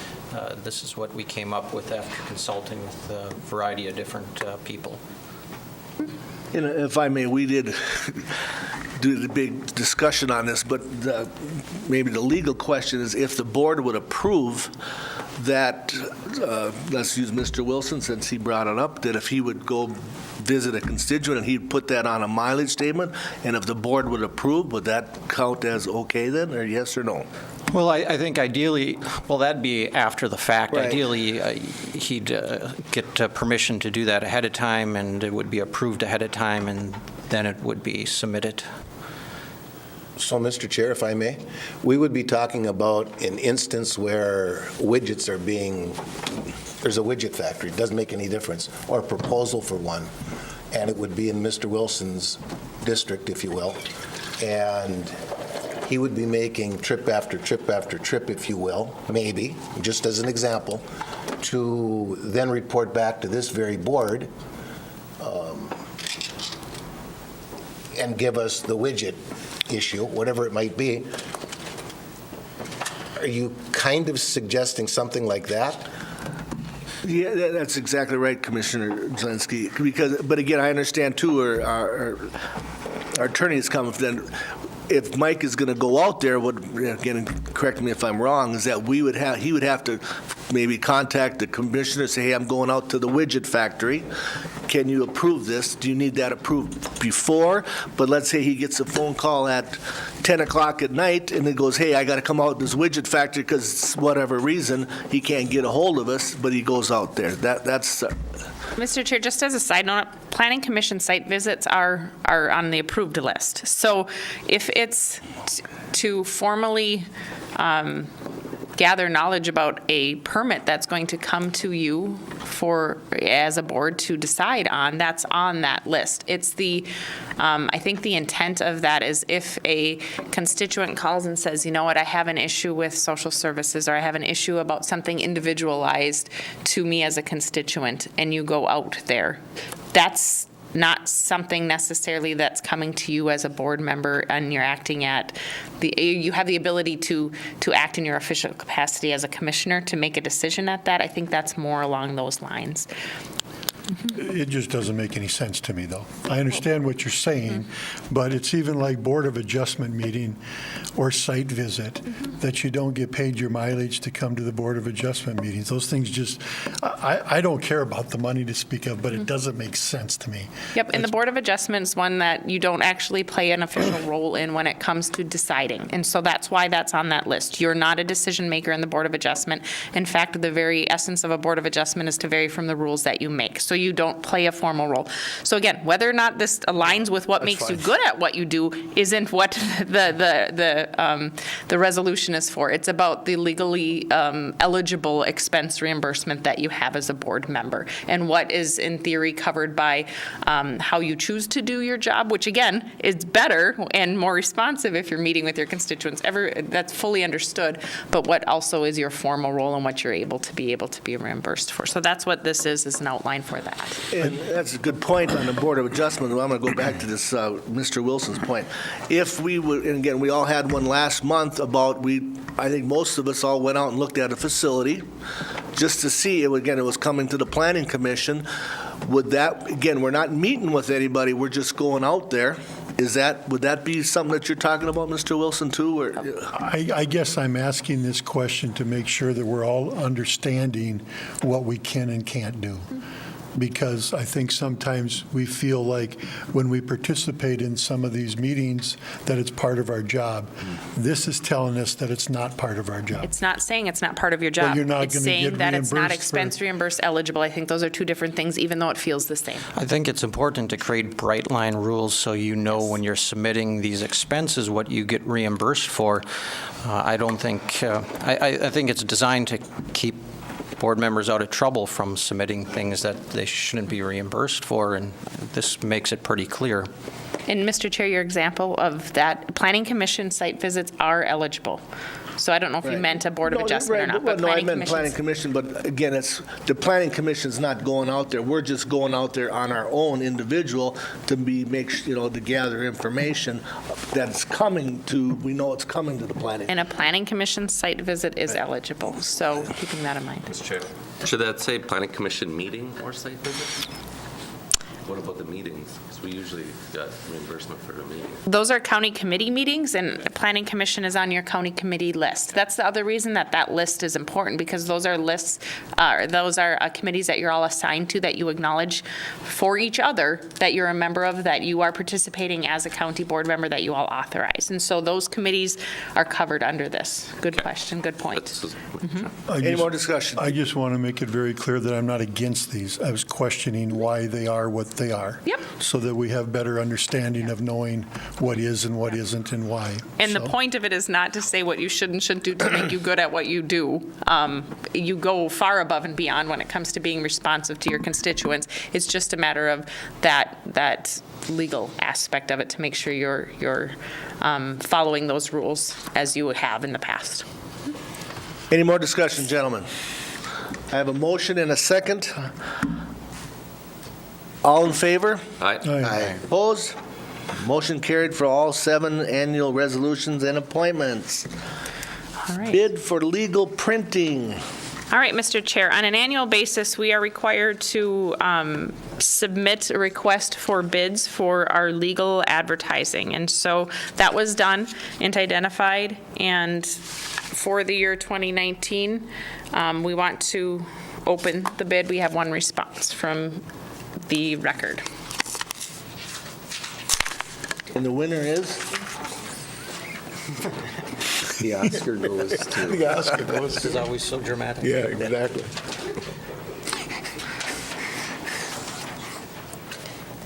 this is what we came up with after consulting with a variety of different people. And if I may, we did do the big discussion on this, but maybe the legal question is if the board would approve that, let's use Mr. Wilson since he brought it up, that if he would go visit a constituent and he'd put that on a mileage statement, and if the board would approve, would that count as okay then, or yes or no? Well, I think ideally, well, that'd be after the fact. Right. Ideally, he'd get permission to do that ahead of time, and it would be approved ahead of time, and then it would be submitted. So, Mr. Chair, if I may, we would be talking about an instance where widgets are being, there's a widget factory, it doesn't make any difference, or a proposal for one, and it would be in Mr. Wilson's district, if you will, and he would be making trip after trip after trip, if you will, maybe, just as an example, to then report back to this very board and give us the widget issue, whatever it might be. Are you kind of suggesting something like that? Yeah, that's exactly right, Commissioner Zelinski. But again, I understand too, where our attorneys come, then if Mike is going to go out there, again, correct me if I'm wrong, is that he would have to maybe contact the commissioner, say, hey, I'm going out to the widget factory. Can you approve this? Do you need that approved before? But let's say he gets a phone call at 10 o'clock at night and it goes, hey, I got to come out to this widget factory because whatever reason, he can't get a hold of us, but he goes out there. That's Mr. Chair, just as a side note, Planning Commission site visits are on the approved list. So if it's to formally gather knowledge about a permit that's going to come to you as a board to decide on, that's on that list. It's I think the intent of that is if a constituent calls and says, you know what, I have an issue with social services, or I have an issue about something individualized to me as a constituent, and you go out there, that's not something necessarily that's coming to you as a board member, and you're acting you have the ability to act in your official capacity as a commissioner to make a decision at that. I think that's more along those lines. It just doesn't make any sense to me, though. I understand what you're saying, but it's even like Board of Adjustment meeting or site visit, that you don't get paid your mileage to come to the Board of Adjustment meetings. Those things just, I don't care about the money to speak of, but it doesn't make sense to me. Yep, and the Board of Adjustment is one that you don't actually play an official role in when it comes to deciding, and so that's why that's on that list. You're not a decision maker in the Board of Adjustment. In fact, the very essence of a Board of Adjustment is to vary from the rules that you make. So you don't play a formal role. So again, whether or not this aligns with what makes you good at what you do isn't what the resolution is for. It's about the legally eligible expense reimbursement that you have as a board member, and what is in theory covered by how you choose to do your job, which again is better and more responsive if you're meeting with your constituents. That's fully understood, but what also is your formal role and what you're able to be reimbursed for. So that's what this is an outline for that. And that's a good point on the Board of Adjustment. I'm going to go back to this, Mr. Wilson's point. If we would, and again, we all had one last month about, I think most of us all went out and looked at a facility just to see, it was coming to the Planning Commission. Would that, again, we're not meeting with anybody, we're just going out there. Would that be something that you're talking about, Mr. Wilson, too? Or? I guess I'm asking this question to make sure that we're all understanding what we can and can't do. Because I think sometimes we feel like when we participate in some of these meetings that it's part of our job. This is telling us that it's not part of our job. It's not saying it's not part of your job. Well, you're not it's gonna saying get that it's not reimbursed expense reimbursed eligible. I think those are two different things, even though it feels the same. I think it's important to create bright line rules so you know when you're submitting these expenses what you get reimbursed for. I don't think, I think it's designed to keep board members out of trouble from submitting things that they shouldn't be reimbursed for, and this makes it pretty clear. And Mr. Chair, your example of that, Planning Commission site visits are eligible. So I don't know if you meant a Board of Adjustment or not, but No, I Planning meant Planning Commission's. Commission, but again, the Planning Commission's not going out there. We're just going out there on our own individual to to gather information that's coming to, we know it's coming to the Planning. And a Planning Commission site visit is eligible, so keeping that in mind. Mr. Chair, should that say Planning Commission meeting or site visit? What about the meetings? Because we usually got reimbursement for the meeting. Those are county committee meetings, and the Planning Commission is on your county committee list. That's the other reason that list is important, because those are lists, those are committees that you're all assigned to, that you acknowledge for each other that you're a member of, that you are participating as a county board member, that you all authorize. And so those committees are covered under this. Good question, good point. Any more discussion? I just want to make it very clear that I'm not against these. I was questioning why they are what they are. Yep. So that we have better understanding of knowing what is and what isn't and why. And the point of it is not to say what you should and shouldn't do to make you good at what you do. You go far above and beyond when it comes to being responsive to your constituents. It's just a matter of that legal aspect of it to make sure you're following those rules as you have in the past. Any more discussion, gentlemen? I have a motion and a second. All in favor? Aye. Opposed? Motion carried for all 7 annual resolutions and appointments. All right. Bid for legal printing. All right, Mr. Chair, on an annual basis, we are required to submit a request for bids for our legal advertising. And so that was done and identified. And for the year 2019, we want to open the bid. We have one response from the Record. And the winner is? The Oscar goes to. The Oscar goes This is always so dramatic. Yeah, exactly.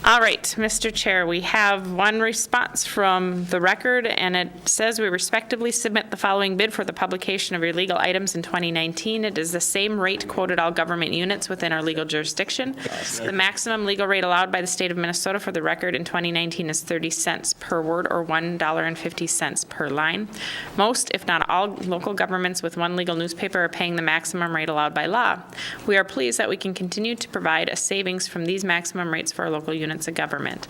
All right, Mr. Chair, we have one response from the Record, and it says we respectively submit the following bid for the publication of your legal items in 2019. It is the same rate quoted all government units within our legal jurisdiction. The maximum legal rate allowed by the state of Minnesota for the Record in 2019 is 30 cents per word or $1.50 per line. Most, if not all, local governments with one legal newspaper are paying the maximum rate allowed by law. We are pleased that we can continue to provide a savings from these maximum rates for our local units of government.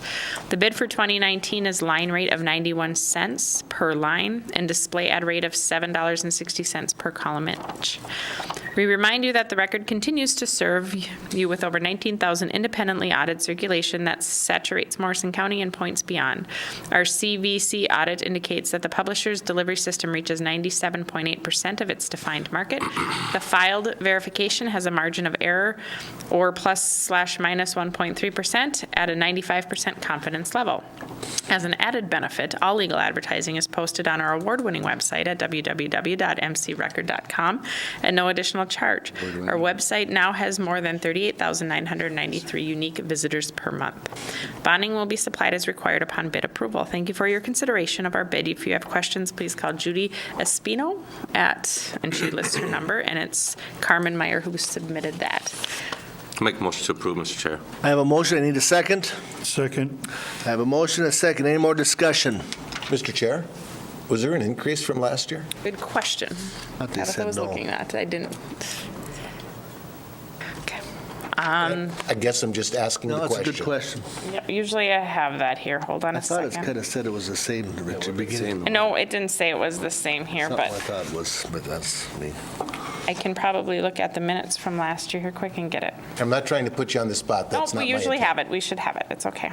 The bid for 2019 is line rate of 91 cents per line and display ad rate of $7.60 per column inch. We remind you that the Record continues to serve you with over 19,000 independently audited circulation that saturates Morrison County and points beyond. Our CVC audit indicates that the publisher's delivery system reaches 97.8% of its defined market. The filed verification has a margin of error or plus/minus 1.3% at a 95% confidence level. As an added benefit, all legal advertising is posted on our award-winning website at www.mcrecord.com at no additional charge. Our website now has more than 38,993 unique visitors per month. Bonding will be supplied as required upon bid approval. Thank you for your consideration of our bid. If you have questions, please call Judy Espino and she lists her number, and it's Carmen Meyer who submitted that. Make a motion to approve, Mr. Chair. I have a motion. I need a second. Second. I have a motion, a second. Any more discussion? Mr. Chair, was there an increase from last year? Good question. Thought they Tabitha said was no. looking at it. I didn't. Okay. I guess I'm just asking No, the it's a question. good question. Yeah, usually I have that here. Hold on I a thought it second. kind of said it was the same at the beginning. No, it didn't say it was the same here, Something but I thought it was, but that's me. I can probably look at the minutes from last year here quick and get it. I'm not trying to put you on the spot. No, That's not we my usually intent. have it. We should have it. It's okay.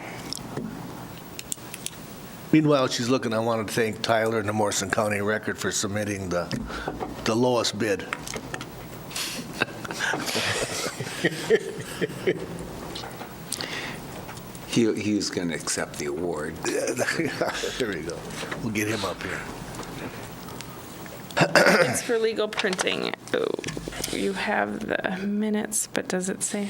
Meanwhile, she's looking, I want to thank Tyler and the Morrison County Record for submitting the lowest bid. He's going to accept the award. There we go. We'll get him up here. It's for legal printing. Oh, you have the minutes, but does it say?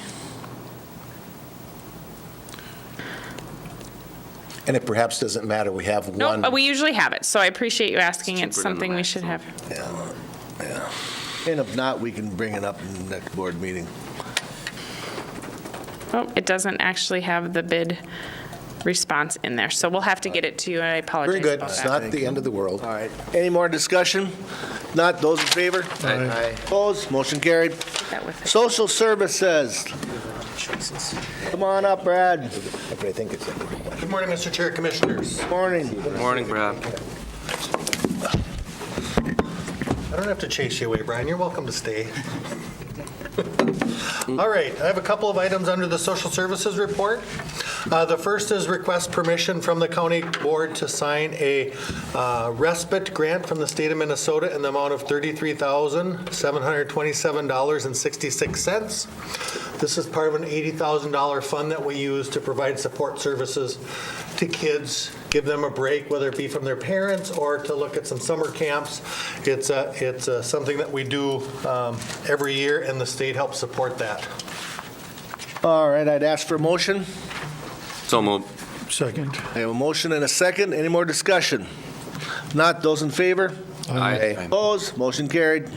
And it perhaps doesn't matter. We have No, one. but we usually have it, so I appreciate you asking. It's cheaper than something the we should have. Yeah. And if not, we can bring it up in the next board meeting. Oh, it doesn't actually have the bid response in there, so we'll have to get it to you, and I apologize Very good. about It's that. not the end of the world. All right. Any more discussion? Not, those in favor? Aye. Opposed? Motion carried. That with it. Social services. Come on up, Brad. But I think it's. Good morning, Mr. Chair, Commissioners. Morning. Good morning, Brad. I don't have to chase you away, Brian. You're welcome to stay. All right, I have a couple of items under the social services report. The first is request permission from the county board to sign a respite grant from the state of Minnesota in the amount of $33,727.66. This is part of an $80,000 fund that we use to provide support services to kids, give them a break, whether it be from their parents or to look at some summer camps. It's something that we do every year, and the state helps support that. All right, I'd ask for a motion. So moved. Second. I have a motion and a second. Any more discussion? Not, those in favor? Aye. Opposed? Motion carried.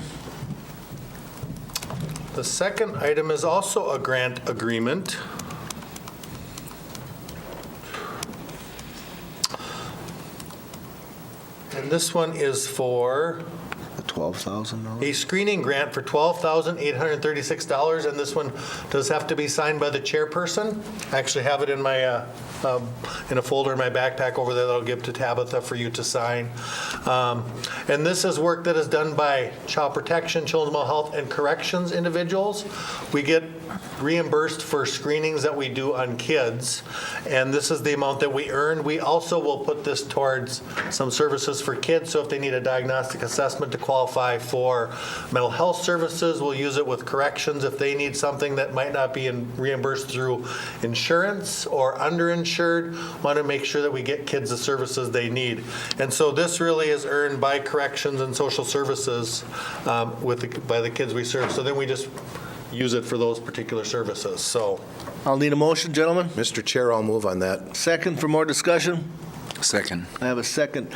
The second item is also a grant agreement. And this one is for $12,000. A screening grant for $12,836, and this one does have to be signed by the chairperson. I actually have it in my in a folder in my backpack over there that I'll give to Tabitha for you to sign. And this is work that is done by Child Protection, Children's Mental Health, and Corrections individuals. We get reimbursed for screenings that we do on kids, and this is the amount that we earn. We also will put this towards some services for kids, so if they need a diagnostic assessment to qualify for mental health services, we'll use it with corrections. If they need something that might not be reimbursed through insurance or underinsured, want to make sure that we get kids the services they need. And so this really is earned by corrections and social services by the kids we serve. So then we just use it for those particular services. So I'll need a motion, gentlemen. Mr. Chair, I'll move on that. Second for more discussion? Second. I have a second.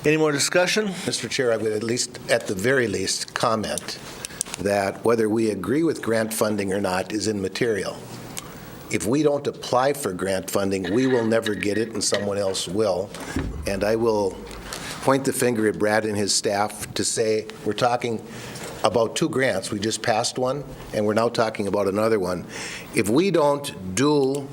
Any more discussion? Mr. Chair, I would at the very least, comment that whether we agree with grant funding or not is immaterial. If we don't apply for grant funding, we will never get it and someone else will. And I will point the finger at Brad and his staff to say we're talking about 2 grants. We just passed one, and we're now talking about another one. If we don't do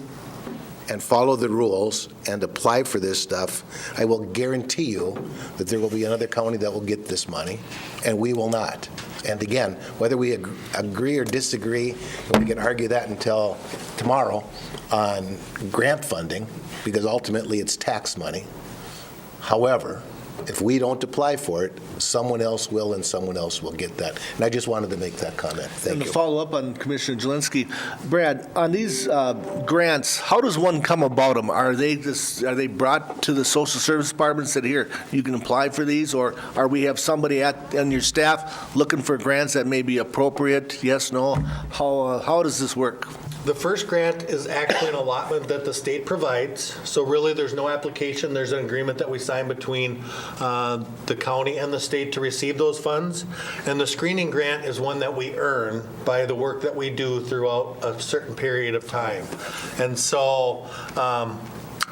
and follow the rules and apply for this stuff, I will guarantee you that there will be another county that will get this money, and we will not. And again, whether we agree or disagree, we can argue that until tomorrow on grant funding, because ultimately it's tax money. However, if we don't apply for it, someone else will, and someone else will get that. And I just wanted to make that comment. Thank And you. to follow up on Commissioner Jelinski, Brad, on these grants, how does one come about them? Are they brought to the social service department and said, here, you can apply for these? Or are we have somebody on your staff looking for grants that may be appropriate? Yes, no? How does this work? the first grant is actually an allotment that the state provides. So really, there's no application. There's an agreement that we sign between the county and the state to receive those funds. And the screening grant is one that we earn by the work that we do throughout a certain period of time. And so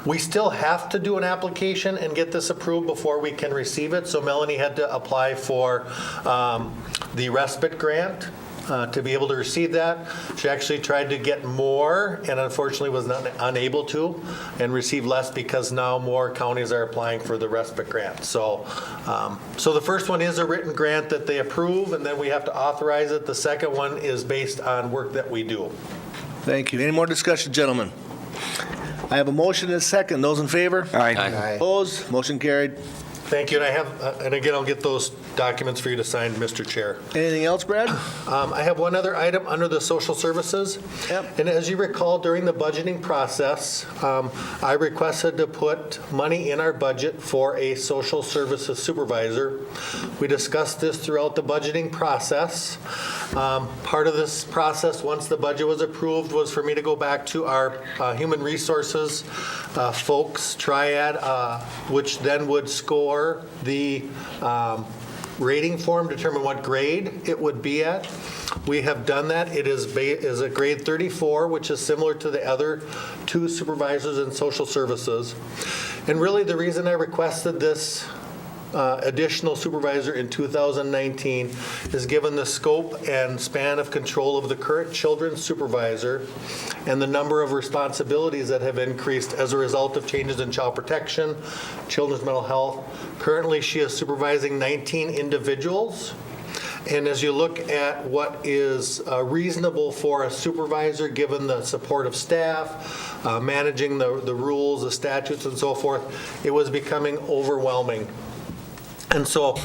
we still have to do an application and get this approved before we can receive it. So Melanie had to apply for the respite grant to be able to receive that. She actually tried to get more and unfortunately was unable to, and received less because now more counties are applying for the respite grant. So, so the first one is a written grant that they approve, and then we have to authorize it. The second one is based on work that we do. Thank you. Any more discussion, gentlemen? I have a motion and a second. Those in favor? Aye. Opposed? Motion carried. Thank you, and I have, and again, I'll get those documents for you to sign, Mr. Chair. Anything else, Brad? I have one other item under the social services. Yep. And as you recall, during the budgeting process, I requested to put money in our budget for a social services supervisor. We discussed this throughout the budgeting process. Part of this process, once the budget was approved, was for me to go back to our human resources folks, triad, which then would score the rating form, determine what grade it would be at. We have done that. It is a grade 34, which is similar to the other two supervisors in social services. And really the reason I requested this additional supervisor in 2019 is given the scope and span of control of the current children's supervisor and the number of responsibilities that have increased as a result of changes in child protection, children's mental health. Currently, she is supervising 19 individuals. And as you look at what is reasonable for a supervisor, given the support of staff, managing the rules, the statutes, and so forth, it was becoming overwhelming. And so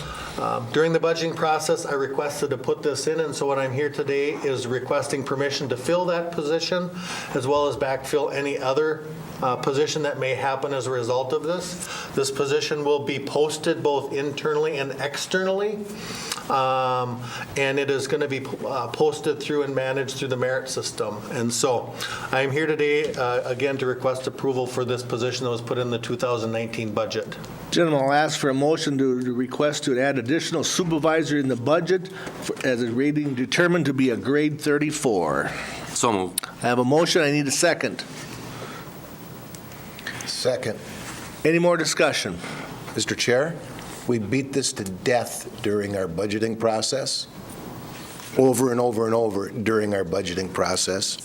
during the budgeting process, I requested to put this in, and so what I'm here today is requesting permission to fill that position, as well as backfill any other position that may happen as a result of this. This position will be posted both internally and externally, and it is going to be posted through and managed through the merit system. And so I'm here today, again, to request approval for this position that was put in the 2019 budget. Gentlemen, I'll ask for a motion to request to add additional supervisor in the budget as a rating determined to be a grade 34. So moved. I have a motion. I need a second. Second. Any more discussion? Mr. Chair, We beat this to death during our budgeting process, over and over and over during our budgeting process.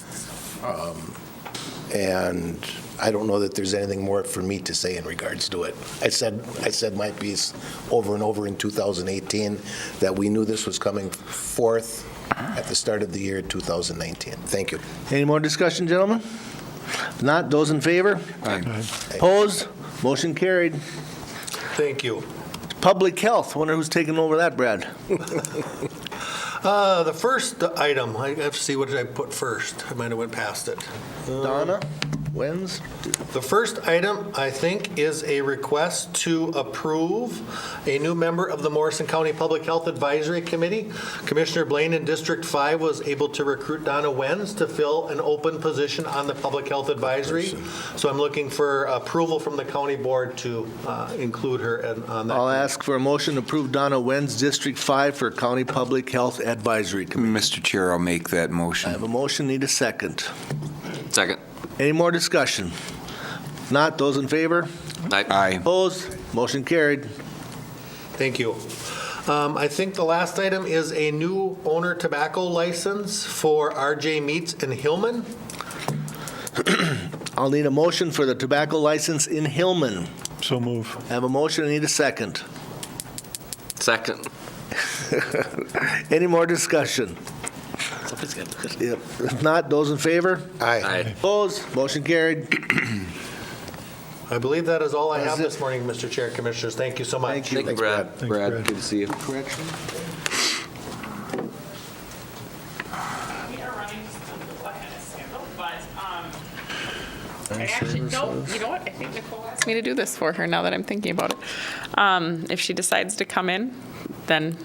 And I don't know that there's anything more for me to say in regards to it. I said my piece over and over in 2018, that we knew this was coming forth at the start of the year 2019. Thank you. Any more discussion, gentlemen? If not, those in favor? Aye. Opposed? Motion carried. Thank you. Public health, wonder who's taking over that, Brad? The first item, I have to see, what did I put first? I might have went past it. Donna, wins? The first item, I think, is a request to approve a new member of the Morrison County Public Health Advisory Committee. Commissioner Blaine in District 5 was able to recruit Donna Wenz to fill an open position on the Public Health Advisory. So I'm looking for approval from the county board to include her on that. I'll ask for a motion to approve Donna Wenz, District 5 for County Public Health Advisory Committee. Mr. Chair, I'll make that I motion. have a motion, need a second. Second. Any more discussion? If not, those in favor? Aye. Opposed? Motion carried. Thank you. I think the last item is a new owner tobacco license for RJ Meats in Hillman. I'll need a motion for the tobacco license in Hillman. So move. I have a motion, I need a second. Second. Any more discussion? Yep. If not, those in favor? Aye. Opposed? Motion carried. I believe that is all I have That's it. this morning, Mr. Chair, Commissioners. Thank you so much. Thank you. Thank you, Brad. Thanks, Brad, Brad. good to see you. Correction? We are running just a little ahead of schedule, but I actually, no, you know what? I think Nicole asked me to do this for her now that I'm thinking about it. If she decides to come in, then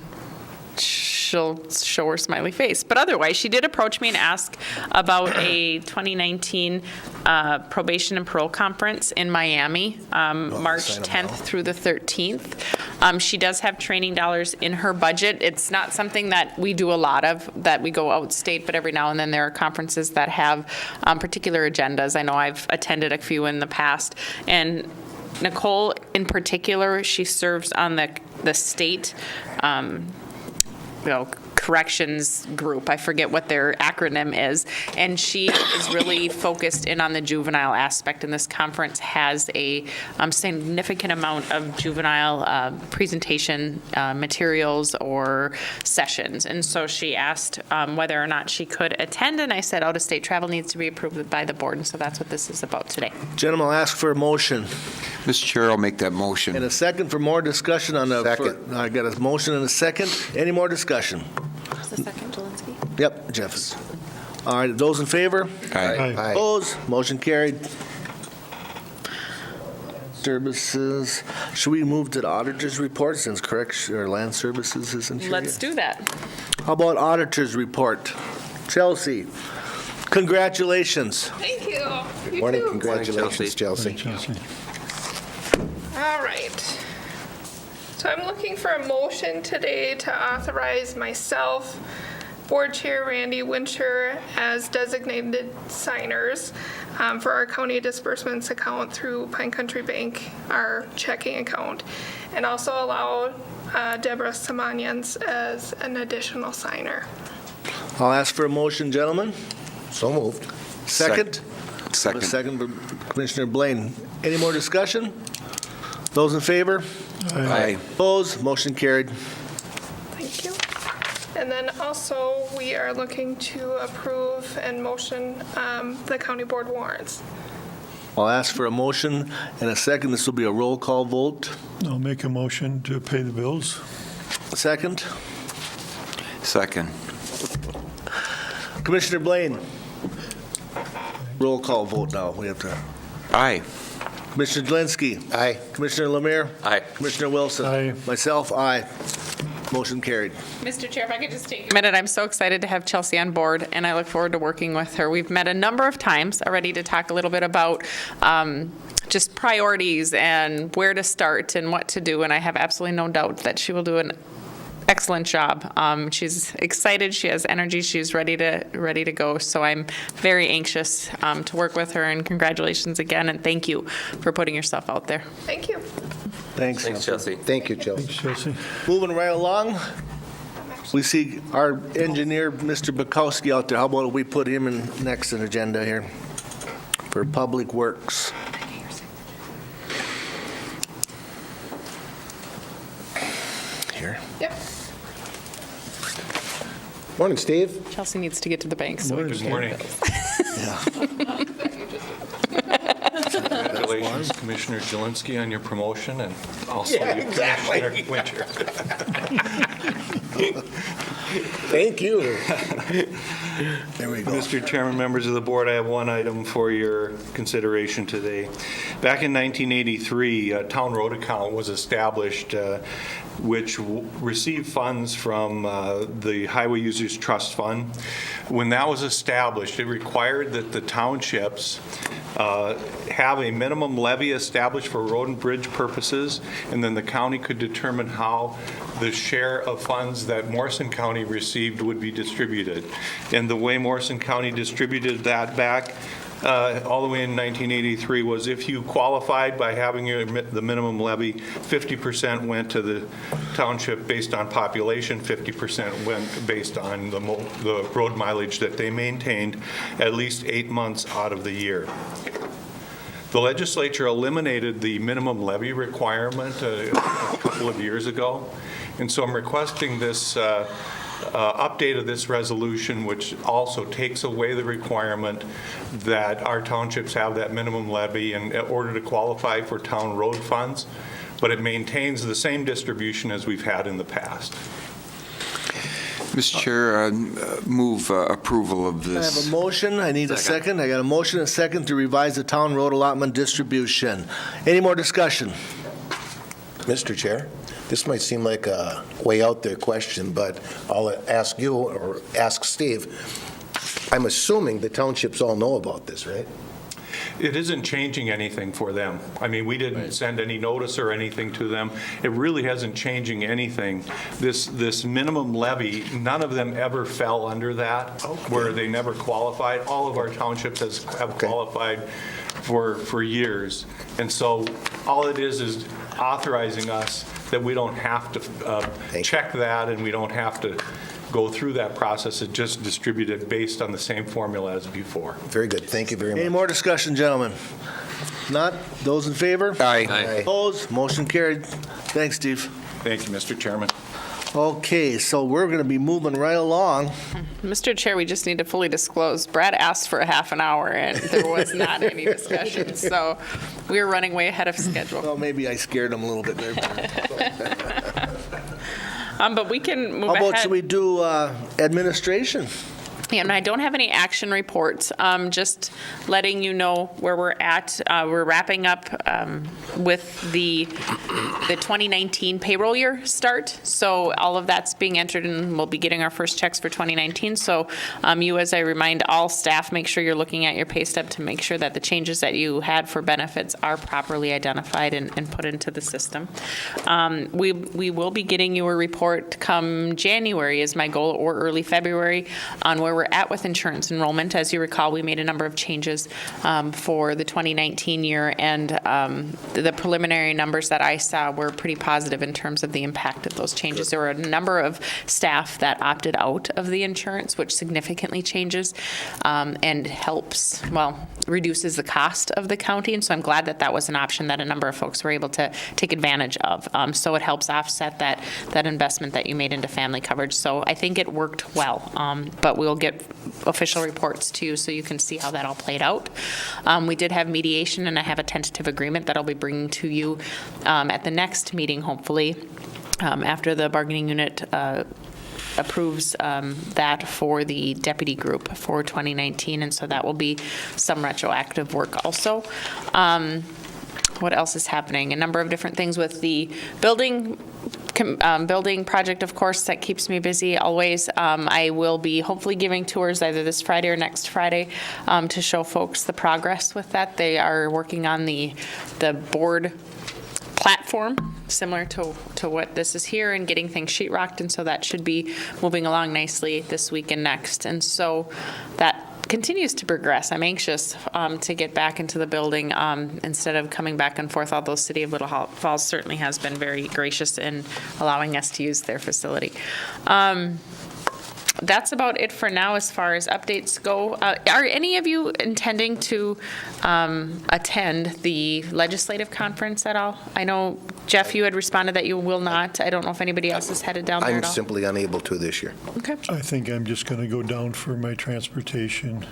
she'll show her smiley face. But otherwise, she did approach me and ask about a 2019 probation and parole conference in Miami, March sign up 10th now. through the 13th. She does have training dollars in her budget. It's not something that we do a lot of, that we go outstate, but every now and then there are conferences that have particular agendas. I know I've attended a few in the past. And Nicole, in particular, she serves on the state corrections group. I forget what their acronym is. And she is really focused in on the juvenile aspect. And this conference has a significant amount of juvenile presentation materials or sessions. And so she asked whether or not she could attend. And I said out-of-state travel needs to be approved by the board. And so that's what this is about today. Gentlemen, I'll ask for a motion. Mr. Chair, I'll make that motion. And a second for more discussion on the. Second. I got a motion and a second. Any more discussion? The second, Jelinski? Yep, Jeff. All right, those in favor? Aye. Aye. Opposed? Motion carried. Services, should we move to the auditor's report since land services isn't here Let's yet? do that. How about auditor's report? Chelsea, congratulations. Thank you. You Morning, too. congratulations, Chelsea. Chelsea. All right. So I'm looking for a motion today to authorize myself, Board Chair Randy Wincher, as designated signers for our county disbursements account through Pine Country Bank, our checking account, and also allow Deborah Simonians as an additional signer. I'll ask for a motion, gentlemen. So moved. Second? Second. A second for Commissioner Blaine. Any more discussion? Those in favor? Aye. Opposed? Motion carried. Thank you. And then also, we are looking to approve and motion the county board warrants. I'll ask for a motion and a second. This will be a roll call vote. I'll make a motion to pay the bills. Second? Second. Commissioner Blaine. Roll call vote now. We have to. Aye. Commissioner Jelinski. Aye. Commissioner Lemire. Aye. Commissioner Wilson. Aye. Myself, aye. Motion carried. Mr. Chair, if I could just take a minute, I'm so excited to have Chelsea on board, and I look forward to working with her. We've met a number of times already to talk a little bit about just priorities and where to start and what to do, and I have absolutely no doubt that she will do an excellent job. She's excited, she has energy, she's ready to go, so I'm very anxious to work with her, and congratulations again, and thank you for putting yourself out there. Thank you. Thanks. Thanks, Chelsea. Thank you, Chelsea. Thanks, Chelsea. Moving right along, we see our engineer, Mr. Bukowski, out there. How about we put him in next on the agenda here for Public Works? Here. Yep. Morning, Steve. Chelsea needs to get to the bank, so Morning, we Steve. can. Congratulations, Commissioner Jelinski, on your promotion, and also you, Commissioner Winter. Thank you. There we go. Mr. Chairman, members of the board, I have one item for your consideration today. Back in 1983, a town road account was established which received funds from the Highway Users Trust Fund. When that was established, it required that the townships have a minimum levy established for road and bridge purposes, and then the county could determine how the share of funds that Morrison County received would be distributed. And the way Morrison County distributed that back all the way in 1983 was if you qualified by having the minimum levy, 50% went to the township based on population, 50% went based on the road mileage that they maintained at least 8 months out of the year. The legislature eliminated the minimum levy requirement a couple of years ago, and so I'm requesting this update of this resolution, which also takes away the requirement that our townships have that minimum levy in order to qualify for town road funds, but it maintains the same distribution as we've had in the past. Mr. Chair, move approval of I have this. a motion. I need a second. I got a motion and a second to revise the town road allotment distribution. Any more discussion? Mr. Chair, this might seem like a way out there question, but I'll ask you or ask Steve. I'm assuming the townships all know about this, right? It isn't changing anything for them. I mean, we didn't send any notice or anything to them. It really hasn't changing anything. This minimum levy, none of them ever fell under that, where they never qualified. All of our townships have qualified for years. And so all it is authorizing us that we don't have to check that, and we don't have to go through that process. It just distributed based on the same formula as before. Very good. Thank you very much. Any more discussion, gentlemen? Not? Those in favor? Aye. Opposed? Motion carried. Thanks, Steve. Thank you, Mr. Chairman. Okay, so we're going to be moving right along. Mr. Chair, we just need to fully disclose, Brad asked for a half an hour, and there was not any discussion, so we are running way ahead of schedule. Well, maybe I scared him a little bit there. But we can move How ahead. about should we do administration? Yeah, and I don't have any action reports, just letting you know where we're at. We're wrapping up with the 2019 payroll year start, so all of that's being entered, and we'll be getting our first checks for 2019. So you, as I remind all staff, make sure you're looking at your pay stub to make sure that the changes that you had for benefits are properly identified and put into the system. We will be getting you a report come January is my goal, or early February, on where we're at with insurance enrollment. As you recall, we made a number of changes for the 2019 year, and the preliminary numbers that I saw were pretty positive in terms of the impact of those changes. There were a number of staff that opted out of the insurance, which significantly changes and helps, reduces the cost of the county, and so I'm glad that that was an option that a number of folks were able to take advantage of. So it helps offset that investment that you made into family coverage. So I think it worked well, but we'll get official reports too, so you can see how that all played out. We did have mediation, and I have a tentative agreement that I'll be bringing to you at the next meeting, hopefully, after the bargaining unit approves that for the deputy group for 2019, and so that will be some retroactive work also. What else is happening? A number of different things with the building project, of course, that keeps me busy always. I will be hopefully giving tours either this Friday or next Friday to show folks the progress with that. They are working on the board platform, similar to what this is here, and getting things sheetrocked, and so that should be moving along nicely this week and next. And so that continues to progress. I'm anxious to get back into the building instead of coming back and forth, although City of Little Falls certainly has been very gracious in allowing us to use their facility. That's about it for now as far as updates go. Are any of you intending to attend the legislative conference at all? I know, Jeff, you had responded that you will not. I don't know if anybody else is headed down there I'm at all. simply unable to this year. Okay. I think I'm just going to go down for my transportation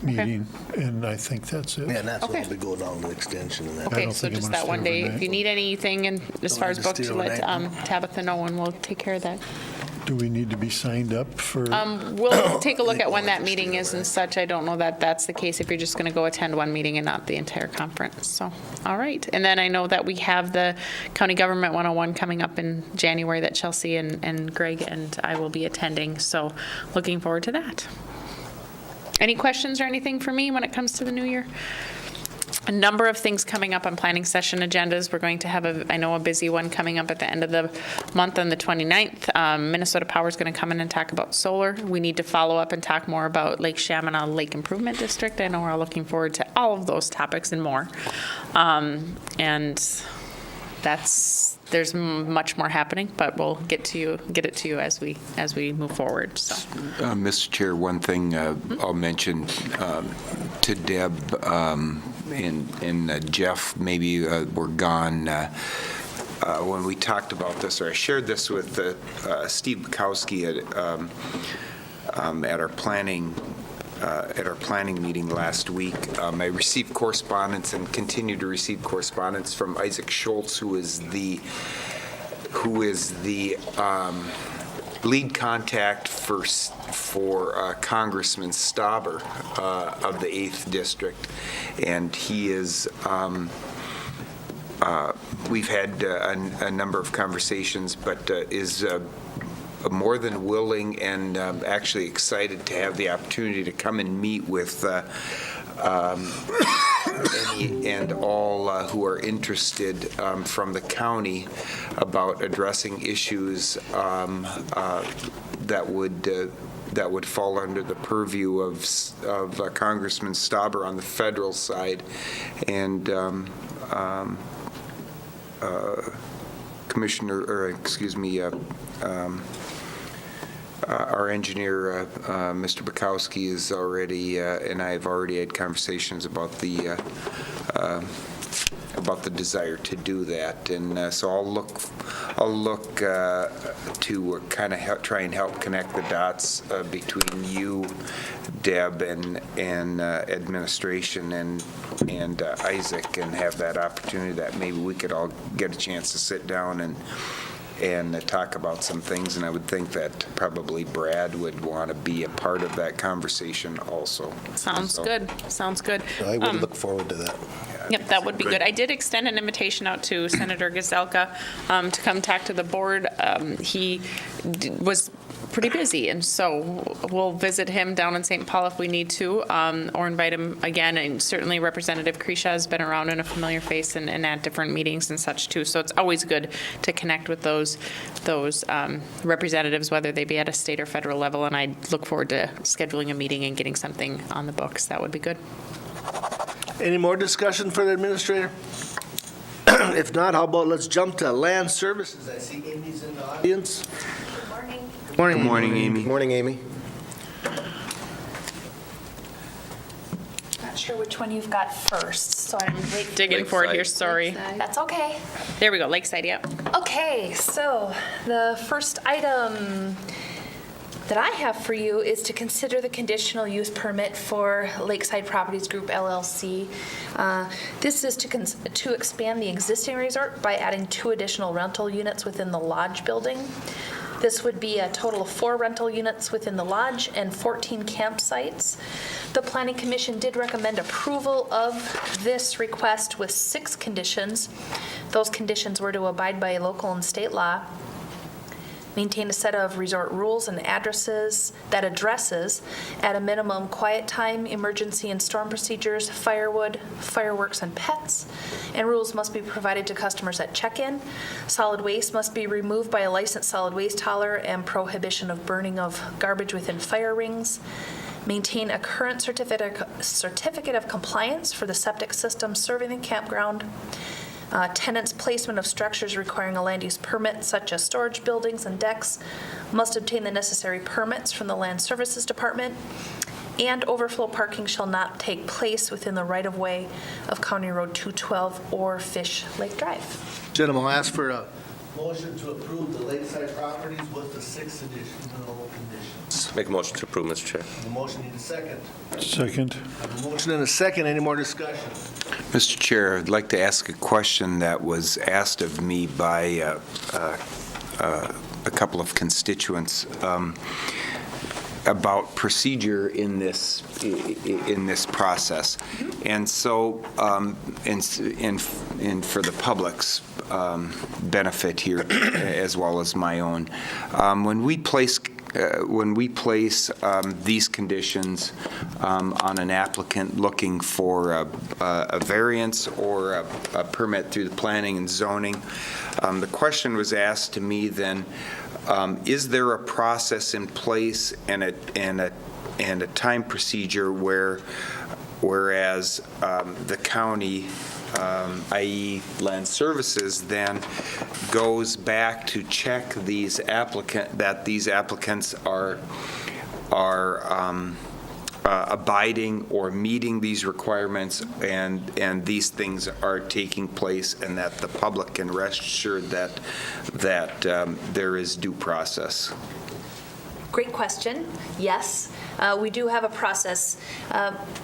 meeting, and I think that's it. Yeah, and that's Okay. when we go down to extension and that. Okay, so just that one day. If you need anything, and as far as books, you let Tabitha know, and we'll take care of that. Do we need to be signed up for? We'll take a look at when that meeting is and such. I don't know that that's the case if you're just going to go attend one meeting and not the entire conference. So, all right. And then I know that we have the County Government 101 coming up in January that Chelsea and Greg and I will be attending. So, looking forward to that. Any questions or anything for me when it comes to the new year? A number of things coming up on planning session agendas. We're going to have, a busy one coming up at the end of the month on the 29th. Minnesota Power is going to come in and talk about solar. We need to follow up and talk more about Lake Chaminade Lake Improvement District. I know we're all looking forward to all of those topics and more. And there's much more happening, but we'll get it to you as we move forward. So, Mr. Chair, one thing I'll mention to Deb and Jeff, maybe were gone when we talked about this, or I shared this with Steve Bukowski at our planning meeting last week. I received correspondence and continue to receive correspondence from Isaac Schultz, who is the lead contact for Congressman Stauber of the 8th District, and he is. We've had a number of conversations, but is more than willing and actually excited to have the opportunity to come and meet with any and all who are interested from the county about addressing issues that would fall under the purview of Congressman Stauber on the federal side, and our engineer, Mr. Bukowski, is already, and I have already had conversations about the desire to do that, and so I'll look to kind of try and help connect the dots between you, Deb, and administration and Isaac, and have that opportunity that maybe we could all get a chance to sit down and talk about some things, and I would think that probably Brad would want to be a part of that conversation also. Sounds good. I would look forward to that. Yep, that would be good. I did extend an invitation out to Senator Gazelka to come talk to the board. He was pretty busy, and so we'll visit him down in St. Paul if we need to, or invite him again. And certainly Representative Krisha has been around and a familiar face and at different meetings and such too. So it's always good to connect with those representatives, whether they be at a state or federal level. And I look forward to scheduling a meeting and getting something on the books. That would be good. Any more discussion for the administrator? If not, how about let's jump to land services. I see Amy's in the audience. Good morning, Amy. Good morning, Amy. Not sure which one you've got first, so I'm digging for it here, sorry. That's okay. There we go, Lakeside, yep. Okay, so the first item that I have for you is to consider the conditional use permit for Lakeside Properties Group LLC. This is to expand the existing resort by adding 2 additional rental units within the lodge building. This would be a total of 4 rental units within the lodge and 14 campsites. The Planning Commission did recommend approval of this request with 6 conditions. Those conditions were to abide by local and state law, maintain a set of resort rules and addresses that addresses, at a minimum, quiet time, emergency and storm procedures, firewood, fireworks, and pets. And rules must be provided to customers at check-in. Solid waste must be removed by a licensed solid waste hauler, and prohibition of burning of garbage within fire rings. maintain a current certificate of compliance for the septic system serving the campground, tenants' placement of structures requiring a land use permit, such as storage buildings and decks, must obtain the necessary permits from the Land Services Department, and overflow parking shall not take place within the right-of-way of County Road 212 or Fish Lake Drive. Gentlemen, I'll ask for a motion to approve the lakeside properties with the 6 additional conditions. Make a motion to approve, Mr. Chair. The motion needs a second. Second. I have a motion and a second. Any more discussion? Mr. Chair, I'd like to ask a question that was asked of me by a couple of constituents about procedure in this process. And so, and for the public's benefit here, as well as my own, when we place these conditions on an applicant looking for a variance or a permit through the planning and zoning, the question was asked to me then, is there a process in place and a time procedure whereas the county, i.e. Land Services, then goes back to check that these applicants are abiding or meeting these requirements, and these things are taking place, and that the public can rest assured that there is due process? Great question. Yes, we do have a process.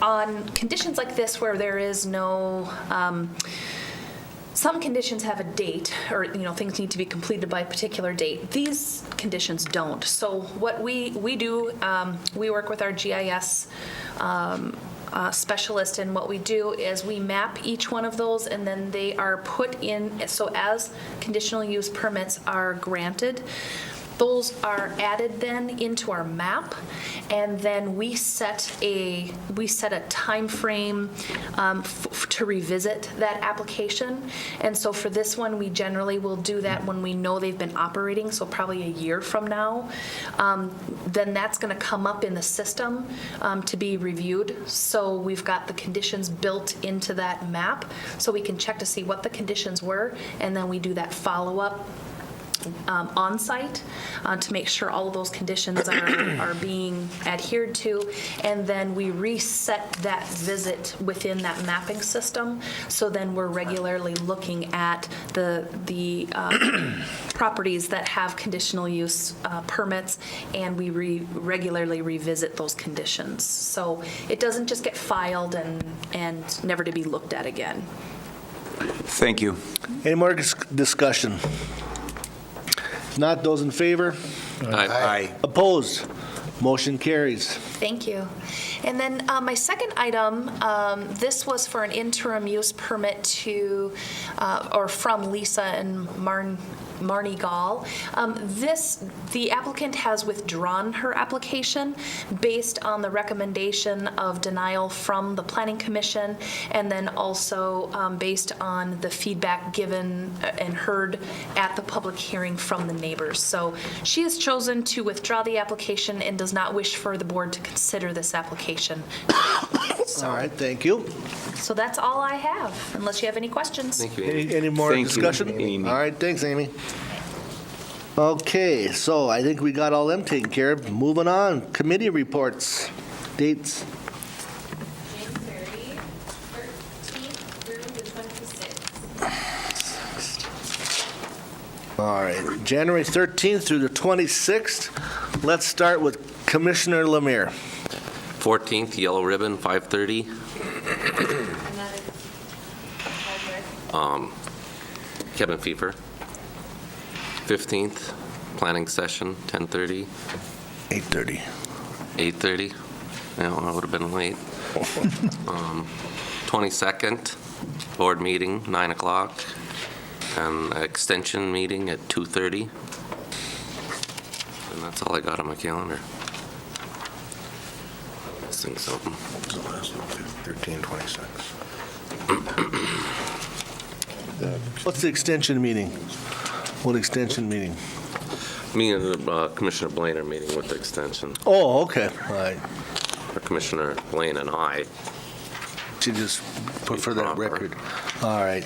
On conditions like this where there is no, some conditions have a date, or things need to be completed by a particular date. These conditions don't. So what we do, we work with our GIS specialist, and what we do is we map each one of those, and then they are put in. So as conditional use permits are granted, those are added then into our map, and then we set a time frame to revisit that application. And so for this one, we generally will do that when we know they've been operating, so probably a year from now. Then that's going to come up in the system to be reviewed. So we've got the conditions built into that map, so we can check to see what the conditions were, and then we do that follow-up on-site to make sure all of those conditions are being adhered to, and then we reset that visit within that mapping system. So then we're regularly looking at the properties that have conditional use permits, and we regularly revisit those conditions. So it doesn't just get filed and never to be looked at again. Thank you. Any more discussion? If not, those in favor? Aye. Opposed? Motion carries. Thank you. And then my second item, this was for an interim use permit from Lisa and Marnie Gall. The applicant has withdrawn her application based on the recommendation of denial from the Planning Commission, and then also based on the feedback given and heard at the public hearing from the neighbors. So she has chosen to withdraw the application and does not wish for the board to consider this application. All right, thank you. So that's all I have, unless you have any questions. Thank you, Amy. Any more Thank you, discussion? Amy. All right, thanks, Amy. Okay, so I think we got all them taken care of. Moving on, committee reports, dates. January 13th through the 26th. All right, January 13th through the 26th. Let's start with Commissioner Lemire. 14th, Yellow Ribbon, 5:30. Kevin Fever. 15th, planning session, 10:30. 8:30. 8:30. Yeah, I would have been late. 22nd, board meeting, 9 o'clock, and extension meeting at 2:30. And that's all I got on my calendar. Missing something. 13:26. What's the extension meeting? What extension meeting? Me and Commissioner Blaine are meeting with the extension. Oh, okay, all right. or Commissioner Blaine and I. To just put for that record. All right.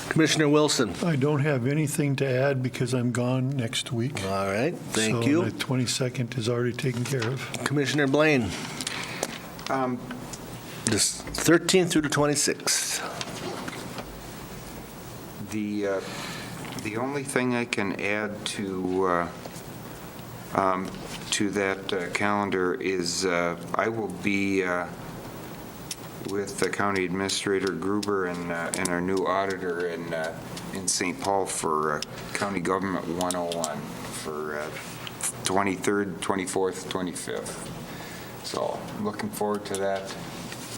Commissioner Wilson. I don't have anything to add because I'm gone next week. All right, thank you. So the 22nd is already taken care of. Commissioner Blaine. This 13th through the 26th. The only thing I can add to that calendar is I will be with the County Administrator Gruber and our new auditor in St. Paul for County Government 101 for 23rd, 24th, 25th. So looking forward to that.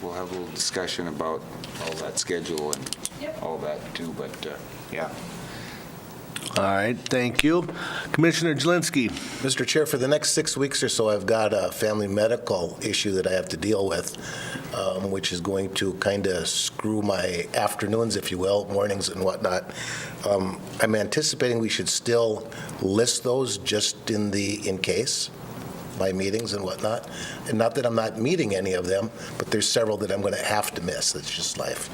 We'll have a little discussion about all that schedule and all that too, but yeah. All right, thank you. Commissioner Jelinski. Mr. Chair, for the next 6 weeks or so, I've got a family medical issue that I have to deal with, which is going to kind of screw my afternoons, if you will, mornings and whatnot. I'm anticipating we should still list those just in case, my meetings and whatnot. And not that I'm not meeting any of them, but there's several that I'm going to have to miss. It's just life.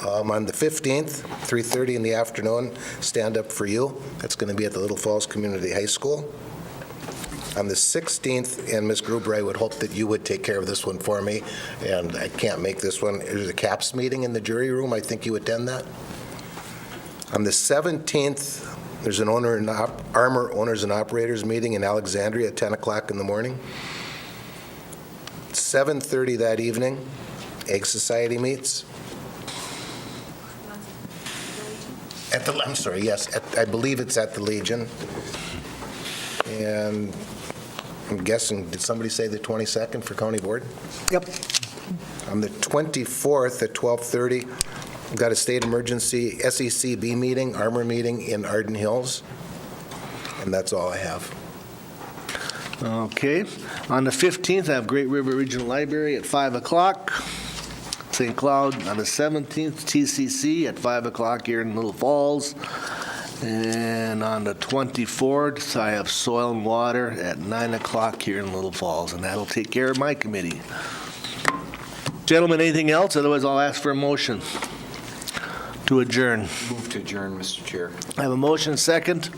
On the 15th, 3:30 in the afternoon, Stand Up For You. That's going to be at the Little Falls Community High School. On the 16th, and Ms. Gruber, I would hope that you would take care of this one for me, and I can't make this one. There's a CAPS meeting in the jury room. I think you attend that. On the 17th, there's an Armor Owners and Operators meeting in Alexandria at 10 o'clock in the morning. 7:30 that evening, Egg Society meets. I believe it's at the Legion. And I'm guessing, did somebody say the 22nd for County Board? Yep. On the 24th at 12:30, we've got a state emergency SECB meeting, Armor meeting in Arden Hills. And that's all I have. Okay. On the 15th, I have Great River Regional Library at 5 o'clock. St. Cloud on the 17th, TCC at 5 o'clock here in Little Falls. And on the 24th, I have Soil and Water at 9 o'clock here in Little Falls, and that'll take care of my committee. Gentlemen, anything else? Otherwise, I'll ask for a motion to adjourn. Move to adjourn, Mr. Chair. I have a motion, second.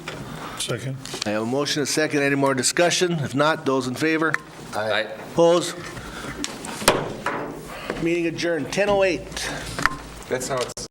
Second. I have a motion, a second. Any more discussion? If not, those in favor? Aye. Opposed? Meeting adjourned, 10:08. That's how it's